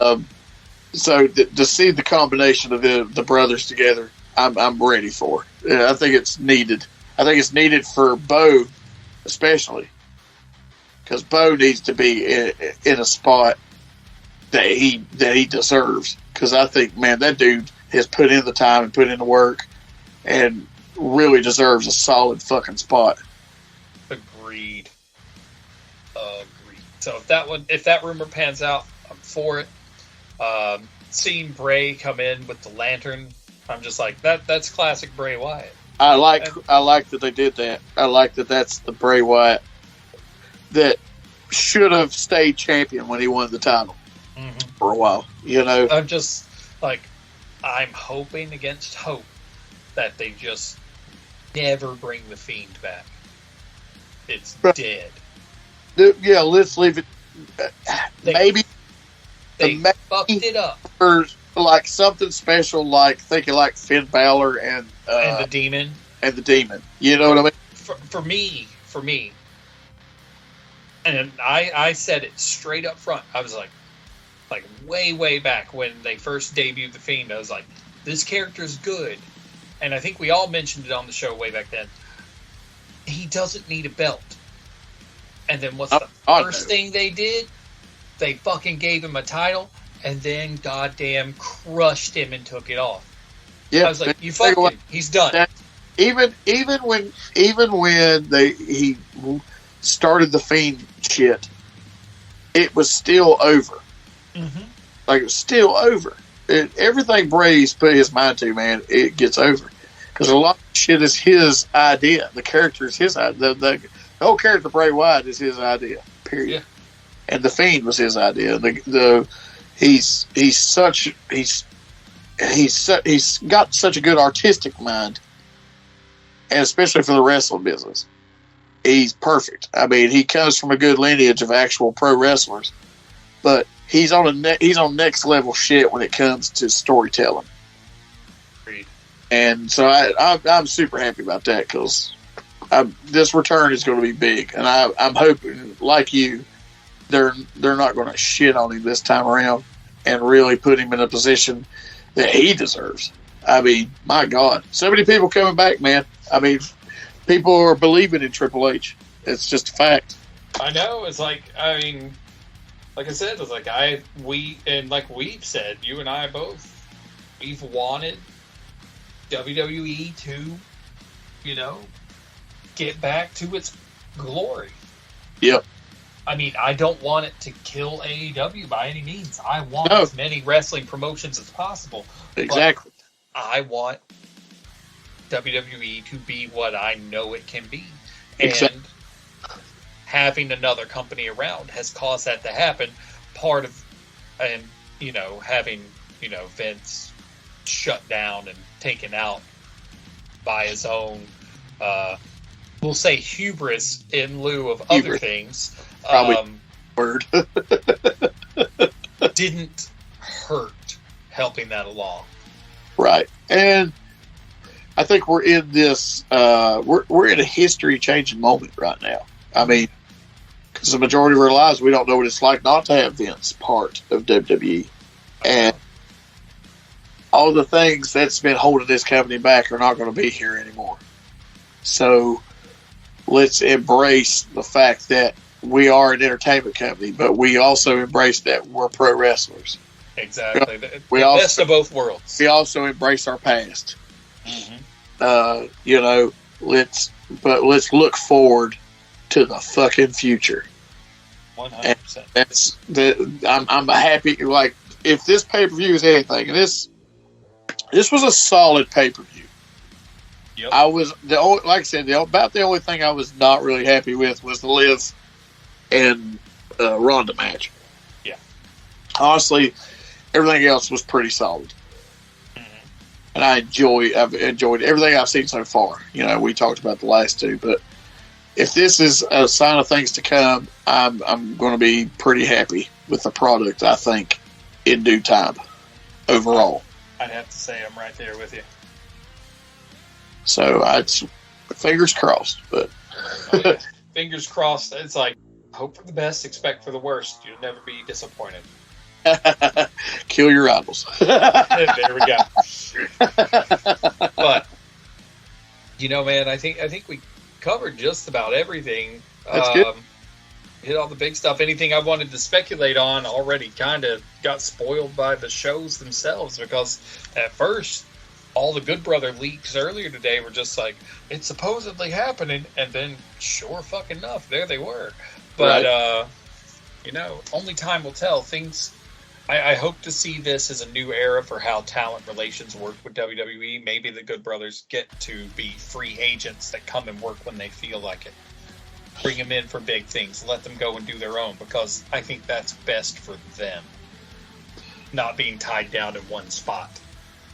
So to see the combination of the brothers together, I'm ready for. I think it's needed. I think it's needed for Bo, especially, because Bo needs to be in a spot that he deserves. Because I think, man, that dude has put in the time and put in the work, and really deserves a solid fucking spot. Agreed. So if that rumor pans out, I'm for it. Seeing Bray come in with the lantern, I'm just like, that's classic Bray Wyatt. I like that they did that. I like that that's the Bray Wyatt that should have stayed champion when he won the title for a while. I'm just like, I'm hoping against hope that they just never bring the Fiend back. It's dead. Yeah, let's leave it. Maybe they fucked it up. Or like something special, like thinking like Finn Balor and the Demon. And the Demon. You know what I mean? For me, and I said it straight up front. I was like way back when they first debuted the Fiend, I was like, this character's good. And I think we all mentioned it on the show way back then. He doesn't need a belt. And then what's the first thing they did? They fucking gave him a title, and then goddamn crushed him and took it off. Yeah, I was like, you fucked him. He's done. Even when he started the Fiend shit, it was still over. Mm-hmm. Like, it was still over. Everything Bray's put his mind to, man, it gets over. Because a lot of shit is his idea. The character is his idea. The whole character Bray Wyatt is his idea. Period. Yeah. And the Fiend was his idea. He's got such a good artistic mind, and especially for the wrestling business, he's perfect. I mean, he comes from a good lineage of actual pro wrestlers, but he's on next level shit when it comes to storytelling. Agreed. And so I'm super happy about that, because this return is going to be big, and I'm hoping, like you, they're not going to shit on him this time around and really put him in a position that he deserves. I mean, my God, so many people coming back, man. I mean, people are believing in Triple H. It's just a fact. I know. It's like, I mean, like I said, it's like we've said, you and I both, we've wanted WWE to, get back to its glory. Yep. I mean, I don't want it to kill AEW by any means. I want as many wrestling promotions as possible. Exactly. I want WWE to be what I know it can be. Exactly. And having another company around has caused that to happen. Having, Vince shut down and taken out by his own, we'll say hubris in lieu of other things. Probably word. Didn't hurt helping that along. Right. And I think we're in this, we're in a history-changing moment right now. I mean, because the majority of our lives, we don't know what it's like not to have Vince part of WWE. And all the things that's been holding this company back are not going to be here anymore. So let's embrace the fact that we are an entertainment company, but we also embrace that we're pro wrestlers. Exactly. The best of both worlds. We also embrace our past. Mm-hmm. Let's look forward to the fucking future. 100%. I'm happy. Like, if this pay-per-view is anything, and this was a solid pay-per-view. Yep. I was like I said, about the only thing I was not really happy with was the Liv and Ronda match. Yeah. Honestly, everything else was pretty solid. Mm-hmm. And I've enjoyed everything I've seen so far. We talked about the last two, but if this is a sign of things to come, I'm going to be pretty happy with the product, I think, in due time, overall. I'd have to say I'm right there with you. So, fingers crossed, but... Fingers crossed. It's like, hope for the best, expect for the worst. You'll never be disappointed. Kill your rivals. There we go. But, man, I think we covered just about everything. That's good. Hit all the big stuff. Anything I wanted to speculate on already kind of got spoiled by the shows themselves, because at first, all the Good Brother leaks earlier today were just like, it's supposedly happening, and then sure fucking enough, there they were. But, right. Only time will tell. I hope to see this as a new era for how talent relations work with WWE. Maybe the Good Brothers get to be free agents that come and work when they feel like it. Bring them in for big things. Let them go and do their own, because I think that's best for them. Not being tied down in one spot.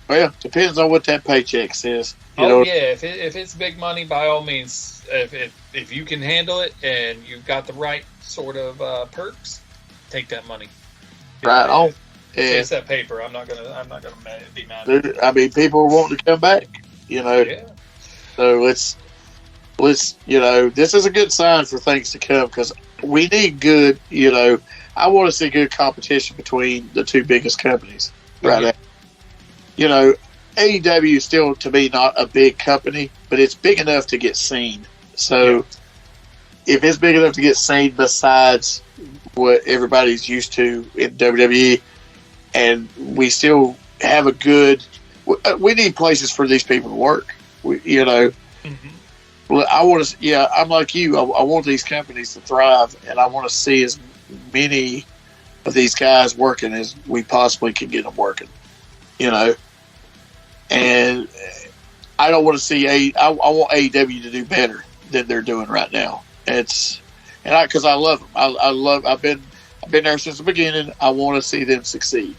Well, depends on what that paycheck says. If it's big money, by all means. If you can handle it and you've got the right sort of perks, take that money. Right on. Chase that paper. I'm not gonna be mad. Dude, I mean, people are wanting to come back. Yeah. So let's. This is a good sign for things to come, because we need good. I want to see good competition between the two biggest companies right now. AEW is still, to me, not a big company, but it's big enough to get seen. So, if it's big enough to get seen besides what everybody's used to in WWE, and we still have we need places for these people to work. Well, I'm like you. I want these companies to thrive, and I want to see as many of these guys working as we possibly can get them working. And I don't want to see I want AEW to do better than they're doing right now. Because I love them. I've been there since the beginning. I want to see them succeed.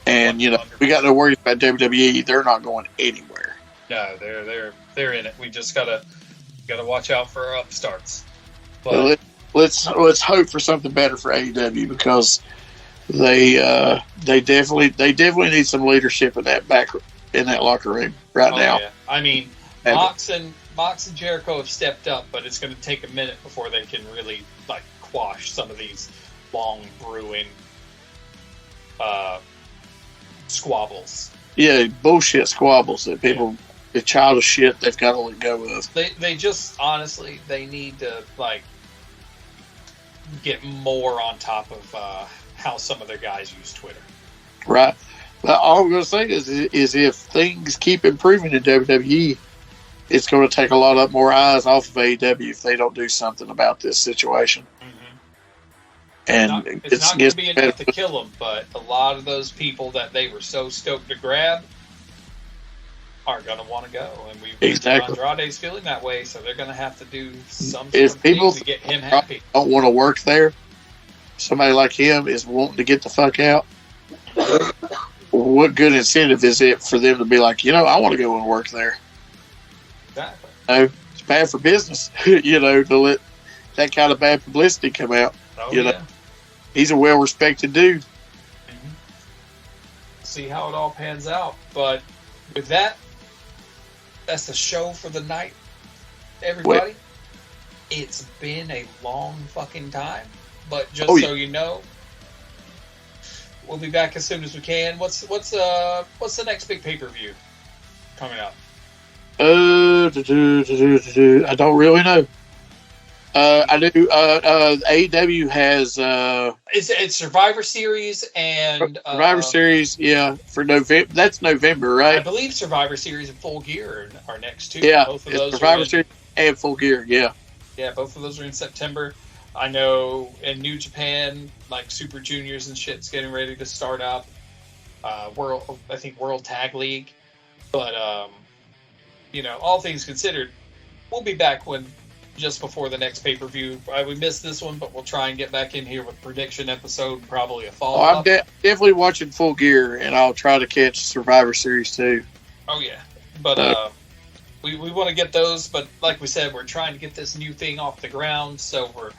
And we got no worries about WWE. They're not going anywhere. No, they're in it. We just gotta watch out for our upstarts. But let's hope for something better for AEW, because they definitely need some leadership in that locker room right now. Yeah. I mean, Mox and Jericho have stepped up, but it's going to take a minute before they can really quash some of these long brewing squabbles. Yeah, bullshit squabbles that people, the childish shit they've got to let go of. They just honestly they need to get more on top of how some of their guys use Twitter. Right. But all I'm going to say is if things keep improving in WWE, it's going to take a lot more eyes off of AEW if they don't do something about this situation. Mm-hmm. And it's not going to be enough to kill them, but a lot of those people that they were so stoked to grab aren't going to want to go. And exactly. Andrade's feeling that way, so they're going to have to do some if sort of people thing to get him happy. Don't want to work there, somebody like him is wanting to get the fuck out. What good incentive is it for them to be like, I want to go and work there? Exactly. It's bad for business, to let that kind of bad publicity come out. He's a well-respected dude. Mm-hmm. See how it all pans out. But with that, that's the show for the night, everybody. It's been a long fucking time, but just so you know, we'll be back as soon as we can. What's the next big pay-per-view coming up? I don't really know. I do. AEW has it's Survivor Series and Survivor Series. Yeah, for November. That's November, right? I believe Survivor Series and Full Gear are next too. Yeah, both of those Survivor Series and Full Gear. Yeah, both of those are in September. I know in New Japan, like Super Juniors and shit's getting ready to start up. World Tag League, but all things considered, we'll be back just before the next pay-per-view. We missed this one, but we'll try and get back in here with prediction episode and probably a follow-up. I'm definitely watching Full Gear, and I'll try to catch Survivor Series too. Oh, yeah. But we want to get those, but like we said, we're trying to get this new thing off the ground, so we're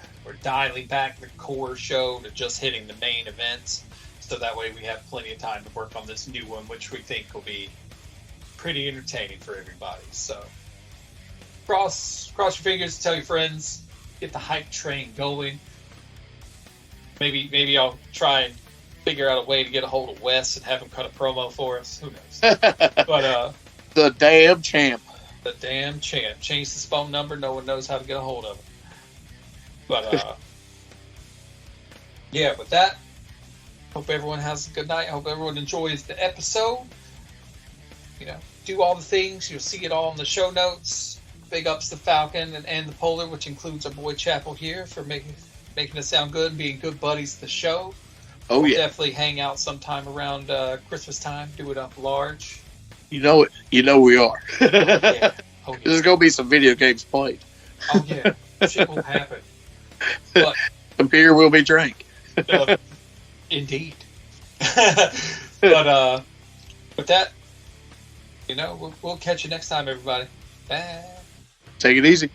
dialing back the core show to just hitting the main events, so that way we have plenty of time to work on this new one, which we think will be pretty entertaining for everybody. So cross your fingers, tell your friends, get the hype train going. Maybe I'll try and figure out a way to get a hold of Wes and have him cut a promo for us. Who knows? But the damn champ. The damn champ. Changed his phone number. No one knows how to get a hold of him. But yeah, with that, hope everyone has a good night. Hope everyone enjoys the episode. Do all the things. You'll see it all in the show notes. Big ups to Falcon and the Polar, which includes our boy Chapel here, for making us sound good and being good buddies to the show. We'll definitely hang out sometime around Christmas time. Do it up large. You know it. We are. Yeah. There's gonna be some video games played. Oh yeah, shit will happen. But some beer will be drank. Indeed. But with that, we'll catch you next time, everybody. Bye. Take it easy.